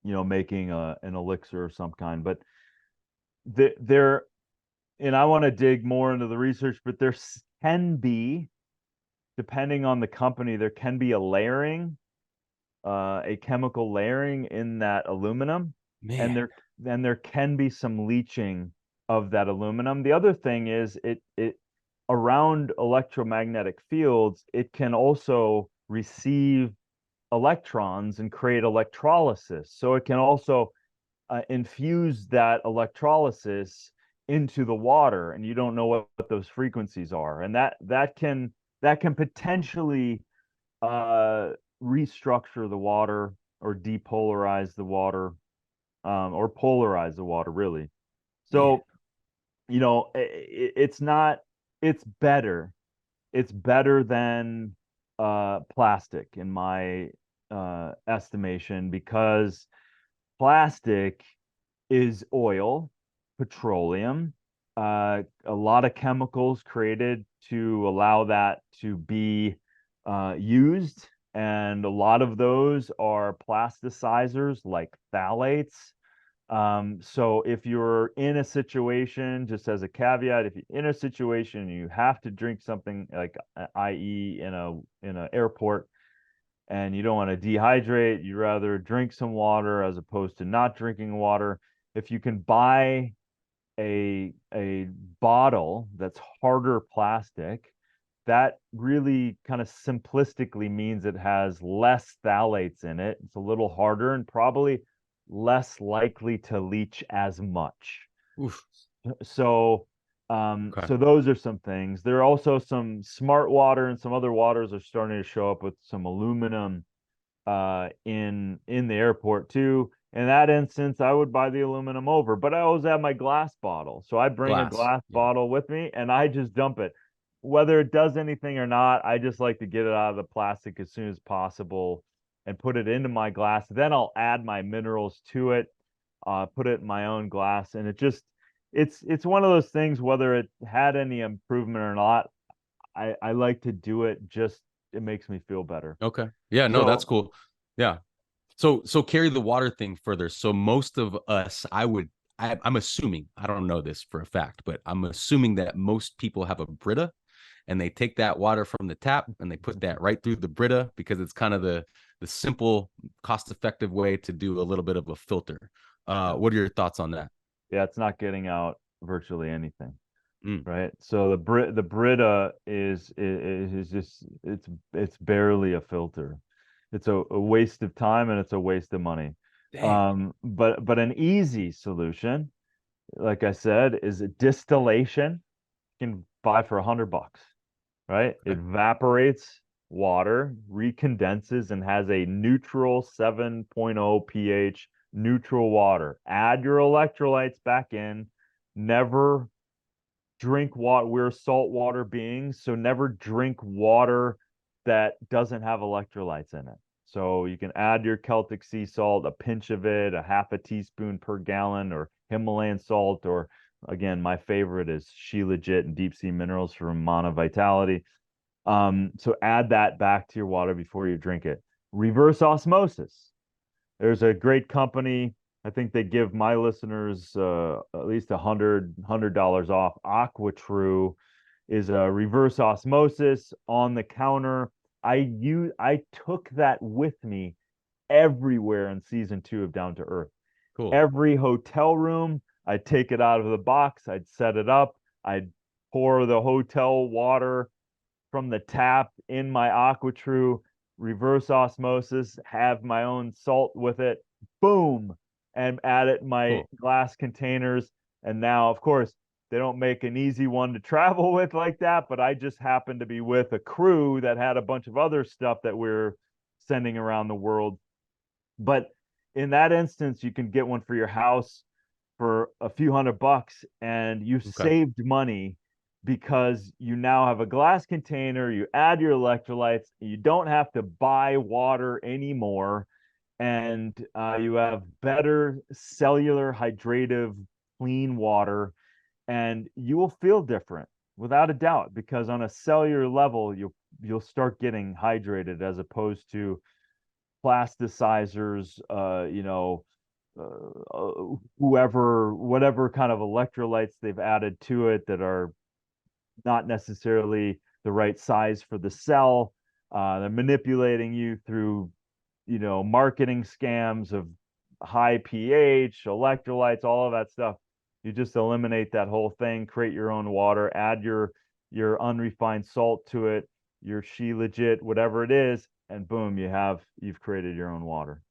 making an elixir of some kind. But there and I want to dig more into the research, but can be, depending on the company, there can be a chemical layering in that aluminum, and Man, there can be some leaching of that aluminum. The other thing is it around electromagnetic fields, it can also receive electrons and create electrolysis. So it can also infuse that electrolysis into the water, and you don't know what those frequencies are, and that can potentially uh, restructure the water or depolarize the water, or polarize the water, really. man. So, it's not, it's better. It's better than plastic in my estimation, because plastic is oil, petroleum, a lot of chemicals created to allow that to be used. And a lot of those are plasticizers like phthalates. So if you're in a situation, just as a caveat, if you're in a situation you have to drink something, like i.e. in a airport, and you don't want to dehydrate, you rather drink some water as opposed to not drinking water. If you can buy a bottle that's harder plastic, that really kind of simplistically means it has less phthalates in it. It's a little harder and probably less likely to leach as much. Oof. So, Okay. so those are some things. There are also some smart water, and some other waters are starting to show up with some aluminum in the airport too. in that instance, I would buy the aluminum over, but I always have my glass bottle. So I bring a Glass. glass Yeah. bottle with me and I just dump it. Whether it does anything or not, I just like to get it out of the plastic as soon as possible and put it into my glass. Then I'll add my minerals to it, put it in my own glass, and it's one of those things, whether it had any improvement or not, I like to do it, just it makes me feel better. Okay. Yeah, no, that's So cool. Yeah. So carry the water thing further. So most of us, I'm assuming, I don't know this for a fact, but I'm assuming that most people have a Brita and they take that water from the tap and they put that right through the Brita because it's kind of the simple, cost-effective way to do a little bit of a filter. yeah, What are your thoughts on that? yeah, it's not getting out virtually anything, Mm, right? So the Brita is just it's barely a filter. It's a waste of time and it's a waste of money. dang. But an easy solution, like I said, is a distillation. You can buy for $100, right? It Okay. evaporates water, recondenses, and has a neutral 7.0 pH neutral water. Add your electrolytes back in. Never drink water. We're saltwater beings, so never drink water that doesn't have electrolytes in it. So you can add your Celtic sea salt, a pinch of it, a half a teaspoon per gallon, or Himalayan salt, or again, my favorite is She Legit and Deep Sea Minerals from Mana Vitality. So add that back to your water before you drink it. Reverse osmosis. There's a great company. I think they give my listeners at least $100 off. AquaTrue is a reverse osmosis on the counter. I took that with me everywhere in season 2 of Down to Earth. Cool. Every hotel room, I'd take it out of the box, I'd set it up, I'd pour the hotel water from the tap in my AquaTrue, reverse osmosis, have my own salt with it, boom, and add it in my Cool. glass containers. And now, of course, they don't make an easy one to travel with like that, but I just happened to be with a crew that had a bunch of other stuff that we're sending around the world. But in that instance, you can get one for your house for a few $100 and you Okay. saved money because you now have a glass container, you add your electrolytes, you don't have to buy water anymore, and you have better cellular, hydrative, clean water, and you will feel different without a doubt because on a cellular level, you'll start getting hydrated as opposed to plasticizers, whatever kind of electrolytes they've added to it that are not necessarily the right size for the cell. They're manipulating you through, marketing scams of high pH, electrolytes, all of that stuff. You just eliminate that whole thing, create your own water, add your unrefined salt to it, your She Legit, whatever it is, and boom, you've created your own water.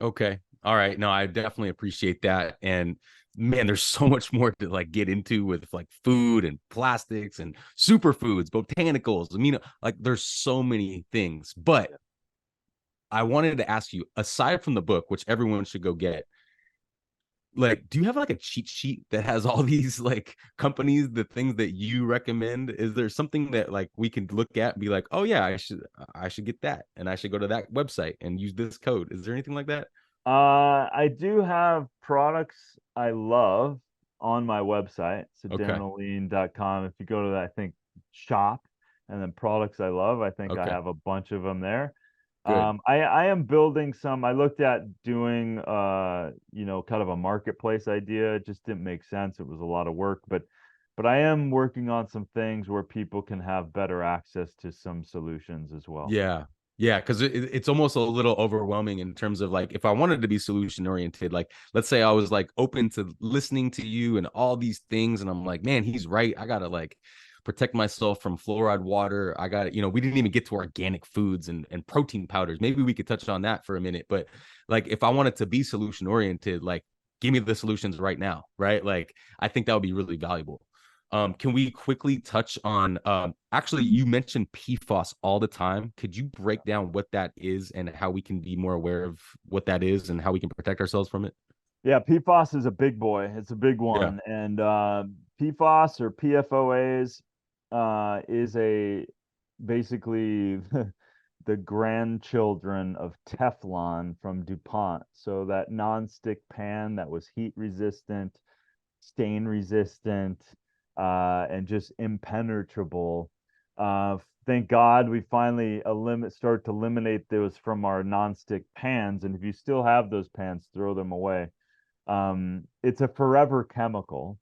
Okay. All right. No, I definitely appreciate that. And man, there's so much more to like get into with like food and plastics and superfoods, botanicals. I mean, like there's so many things. But I wanted to ask you, aside from the book, which everyone should go get, like, do you have like a cheat sheet that has all these like companies, the things that you recommend? Is there something that like we can look at and be like, oh yeah, I should get that and I should go to that website and use this code? Is there anything like that? I do have products I love on my website. So Okay. darinolien.com. If you go to that, I think shop and then products I love, I think I Okay. have a bunch of them there. Good. I am building some. I looked at doing kind of a marketplace idea. It just didn't make sense. It was a lot of work, but I am working on some things where people can have better access to some solutions as well. Yeah. Yeah, because it's almost a little overwhelming in terms of like if I wanted to be solution oriented, like let's say I was like open to listening to you and all these things, and I'm like, man, he's right. I gotta like protect myself from fluoride water. I got we didn't even get to organic foods and protein powders. Maybe we could touch on that for a minute. But like if I wanted to be solution oriented, like give me the solutions right now, right? Like I think that would be really valuable. Can we quickly touch on actually you mentioned PFOS all the time. Could you break down what that is and how we can be more aware of what that is and how we can protect ourselves from it? Yeah, PFAS is a big boy. It's a big Yeah. one. And PFAS or PFOAs is a basically the grandchildren of Teflon from DuPont. So that nonstick pan that was heat resistant, stain resistant, and just impenetrable. Thank God we finally start to eliminate those from our nonstick pans. And if you still have those pans, throw them away. It's a forever chemical.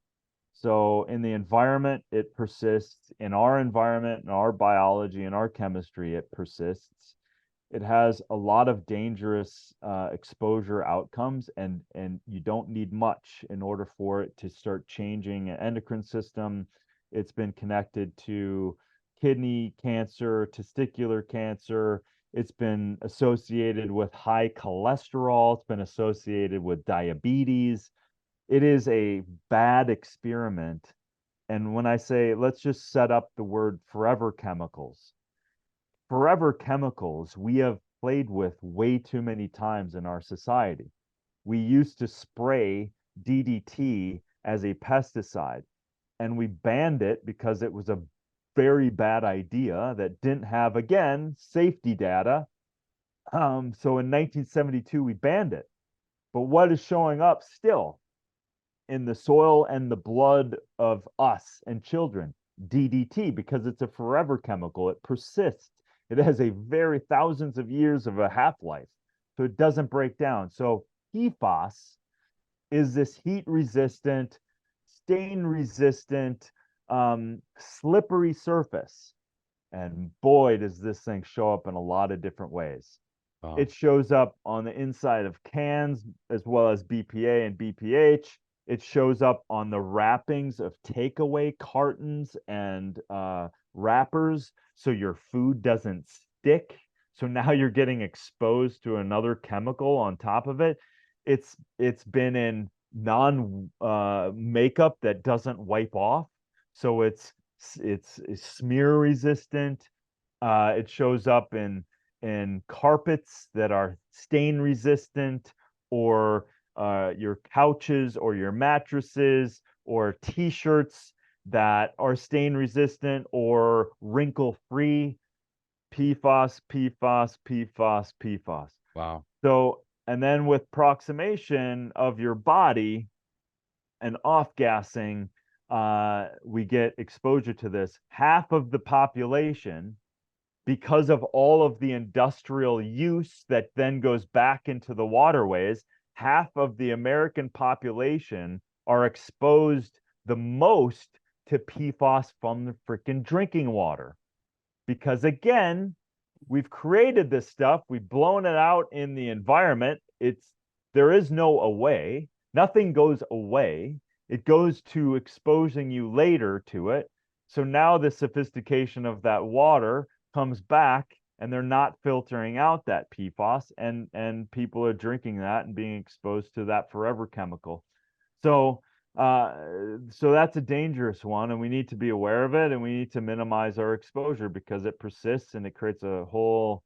So in the environment, it persists. In our environment, in our biology, in our chemistry, it persists. It has a lot of dangerous exposure outcomes, and you don't need much in order for it to start changing an endocrine system. It's been connected to kidney cancer, testicular cancer. It's been associated with high cholesterol. It's been associated with diabetes. It is a bad experiment. And when I say let's just set up the word forever chemicals we have played with way too many times in our society. We used to spray DDT as a pesticide, and we banned it because it was a very bad idea that didn't have, again, safety data. So in 1972, we banned it. But what is showing up still in the soil and the blood of us and children? DDT, because it's a forever chemical. It persists. It has a very thousands of years of a half-life, so it doesn't break down. So PFAS is this heat resistant, stain resistant, slippery surface. And boy, does this thing show up in a lot of different ways. Oh, It shows up on the inside of cans as well as BPA and BPH. It shows up on the wrappings of takeaway cartons and wrappers, so your food doesn't stick. So now you're getting exposed to another chemical on top of it. It's been in non makeup that doesn't wipe off, so it's smear resistant. It shows up in carpets that are stain resistant, or your couches or your mattresses or t-shirts that are stain resistant or wrinkle free. PFAS, PFAS, PFAS, PFAS. wow. So, and then with proximation of your body and off gassing, we get exposure to this. Half of the population, because of all of the industrial use that then goes back into the waterways, half of the American population are exposed the most to PFAS from the freaking drinking water. Because again, we've created this stuff, we've blown it out in the environment. There is no away. Nothing goes away. It goes to exposing you later to it. So now the sophistication of that water comes back, and they're not filtering out that PFAS, and people are drinking that and being exposed to that forever chemical. So so that's a dangerous one, and we need to be aware of it, and we need to minimize our exposure because it persists and it creates a whole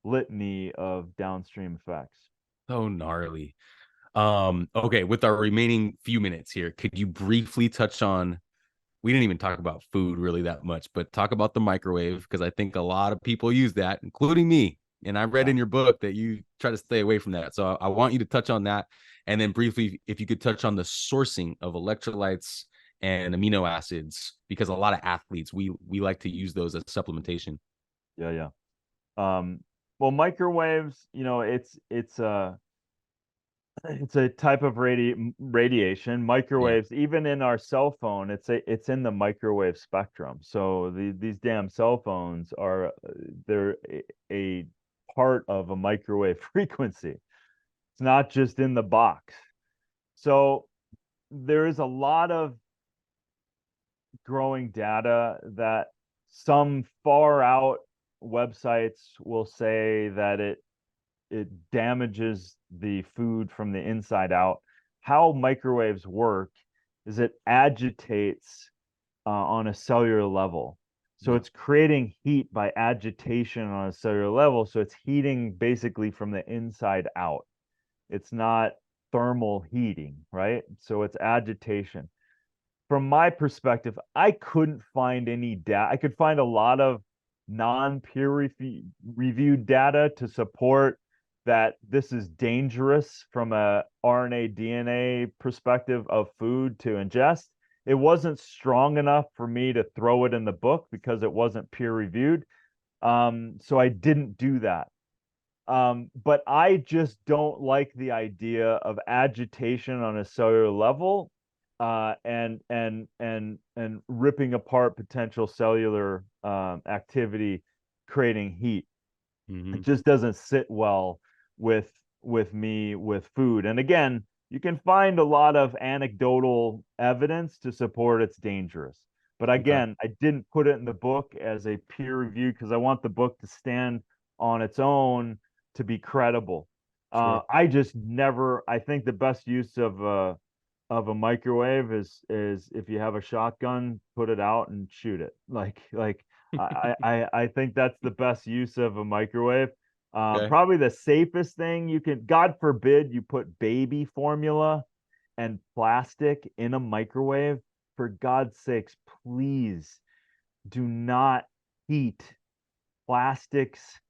litany of downstream effects. So gnarly. Okay, with our remaining few minutes here, could you briefly touch on, we didn't even talk about food really that much, but talk about the microwave, because I think a lot of people use that, including me. And I read Yeah. in your book that you try to stay away from that. So I want you to touch on that. And then briefly, if you could touch on the sourcing of electrolytes and amino acids, because a lot of athletes, we like to use those as supplementation. Yeah, yeah. Well, microwaves, it's a type of radiation. Yeah. Microwaves, even in our cell phone, it's in the microwave spectrum. So these damn cell phones are they're a part of a microwave frequency. It's not just in the box. So there is a lot of growing data that some far out websites will say that it damages the food from the inside out. How microwaves work is it agitates on a cellular level. So Yeah. it's creating heat by agitation on a cellular level. So it's heating basically from the inside out. It's not thermal heating, right? So it's agitation. From my perspective, I couldn't find any data. I could find a lot of non-peer reviewed data to support that this is dangerous from a RNA DNA perspective of food to ingest. It wasn't strong enough for me to throw it in the book because it wasn't peer reviewed. So I didn't do that. But I just don't like the idea of agitation on a cellular level, and ripping apart potential cellular activity, creating heat. It Hmm. just doesn't sit well with me with food. And again, you can find a lot of anecdotal evidence to support it's dangerous. But Okay. again, I didn't put it in the book as a peer review because I want the book to stand on its own to be credible. Sure. I just never. I think the best use of a microwave is if you have a shotgun, put it out and shoot it. I think that's the best use of a microwave. Okay. Probably the safest thing you can, God forbid, you put baby formula and plastic in a microwave. For God's sakes, please do not heat plastics,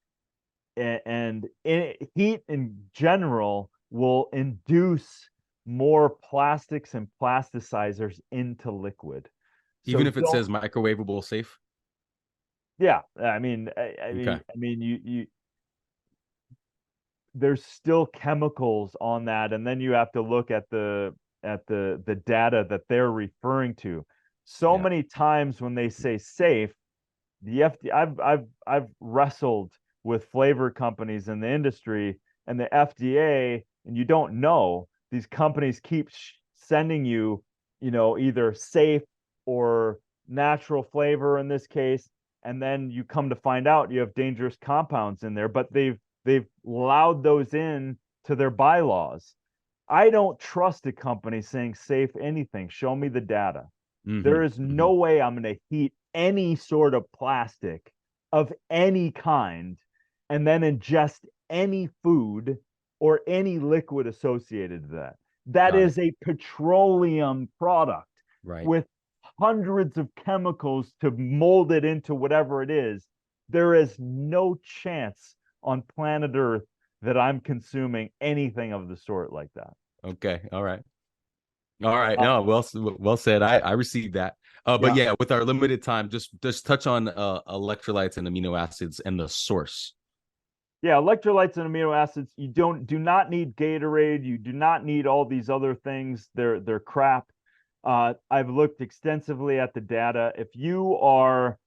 and heat in general will induce more plastics and plasticizers into liquid. So Even if it don't, says microwavable safe. yeah, I mean, Okay. you there's still chemicals on that, and then you have to look at the data that they're referring to. So Yeah. many times when they say safe, the FD I've wrestled with flavor companies in the industry and the FDA, and you don't know. These companies keep sending you, either safe or natural flavor in this case, and then you come to find out you have dangerous compounds in there, but they've allowed those in to their bylaws. I don't trust a company saying safe anything. Show me the data. Hmm. There is Hmm. no way I'm going to heat any sort of plastic of any kind and then ingest any food or any liquid associated to that. That Got it. is a petroleum product Right. with hundreds of chemicals to mold it into whatever it is. There is no chance on planet Earth that I'm consuming anything of the sort like that. Okay. All right. All right. Uh, No, well said. I received that. But yeah, yeah, with our limited time, just touch on electrolytes and amino acids and the source. yeah, electrolytes and amino acids. You do not need Gatorade. You do not need all these other things. They're crap. I've looked extensively at the data. If you are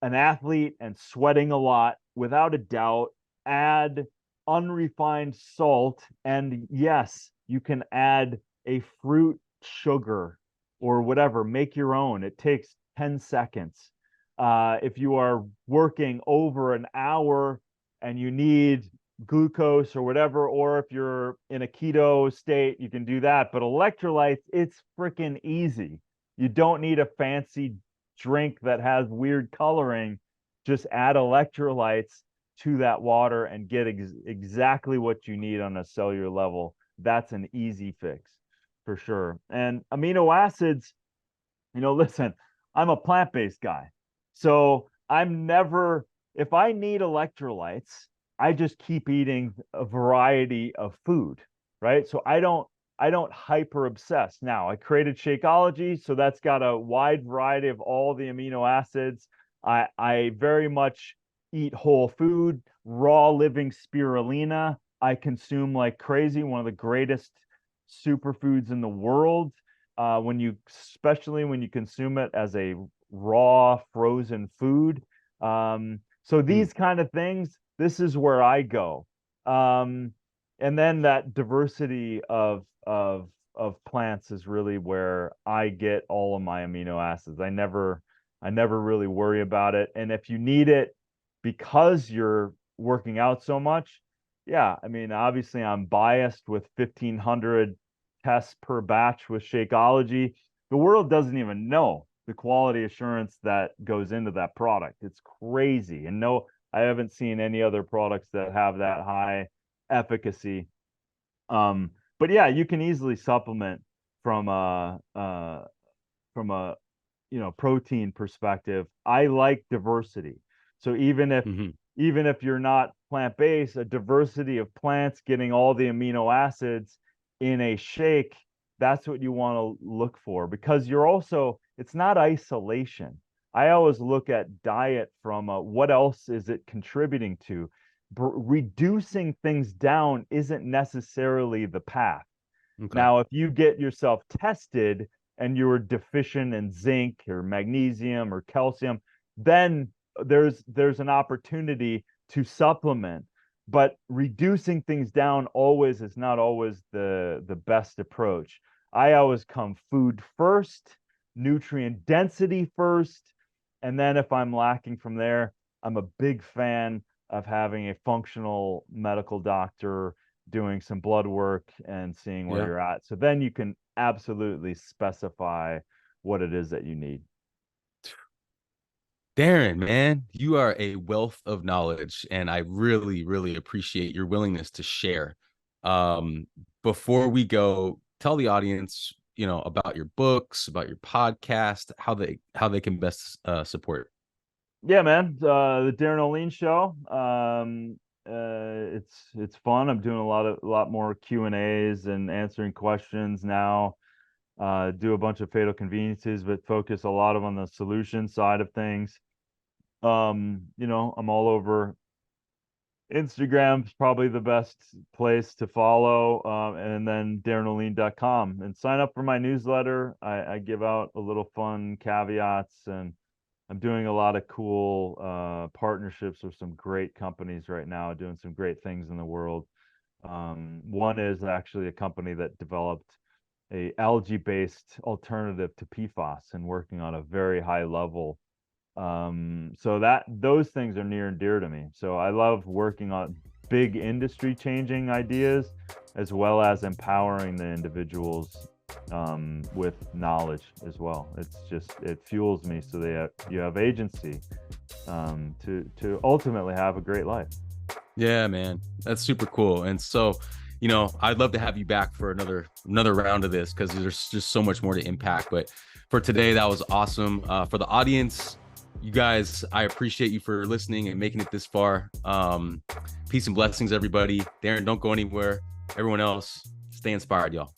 an athlete and sweating a lot, without a doubt, add unrefined salt. And yes, you can add a fruit sugar or whatever, make your own. It takes 10 seconds. If you are working over an hour and you need glucose or whatever, or if you're in a keto state, you can do that. But electrolytes, it's freaking easy. You don't need a fancy drink that has weird coloring. Just add electrolytes to that water and get exactly what you need on a cellular level. That's an easy fix for sure. And amino acids, listen, I'm a plant-based guy. So I'm never, if I need electrolytes, I just keep eating a variety of food, right? So I don't hyper obsess. Now, I created Shakeology, so that's got a wide variety of all the amino acids. I very much eat whole food, raw living spirulina. I consume like crazy, one of the greatest superfoods in the world. Especially when you consume it as a raw frozen food. So Hmm. these kind of things, this is where I go. Um, and then that diversity of plants is really where I get all of my amino acids. I never really worry about it. And if you need it because you're working out so much, yeah, I mean, obviously I'm biased with 1,500 tests per batch with Shakeology. The world doesn't even know the quality assurance that goes into that product. It's crazy. And no, I haven't seen any other products that have that high efficacy. But yeah, you can easily supplement from a protein perspective. I like diversity. So Mm-hmm. even if you're not plant-based, a diversity of plants getting all the amino acids in a shake, that's what you want to look for, because it's not isolation. I always look at diet from what else is it contributing to. Reducing things down isn't necessarily the path. Okay. Now, if you get yourself tested and you were deficient in zinc or magnesium or calcium, then there's an opportunity to supplement. But reducing things down always is not always the best approach. I always come food first, nutrient density first, and then if I'm lacking from there, I'm a big fan of having a functional medical doctor doing some blood work and seeing where Yeah. you're at. So then you can absolutely specify what it is that you need. Darin, man, you are a wealth of knowledge, and I really, really appreciate your willingness to share. Um, Before we go, tell the audience, about your books, about your podcast, how they can best support. Yeah, man. The Darin Olien show. It's fun. I'm doing a lot more Q&As and answering questions now. Do a bunch of fatal conveniences, but focus a lot on the solution side of things. I'm all over. Instagram's probably the best place to follow, and then darinolien.com, and sign up for my newsletter. I give out a little fun caveats, and I'm doing a lot of cool partnerships with some great companies right now, doing some great things in the world. One is actually a company that developed a algae-based alternative to PFAS and working on a very high level. So that those things are near and dear to me. So I love working on big industry changing ideas as well as empowering the individuals with knowledge as well. It fuels me so you have agency to ultimately have a great life. Yeah, man, that's super cool. And so, I'd love to have you back for another round of this, because there's just so much more to impact. But for today, that was awesome. For the audience, you guys, I appreciate you for listening and making it this far. Peace and blessings, everybody. Darin, don't go anywhere. Everyone else, stay inspired, y'all.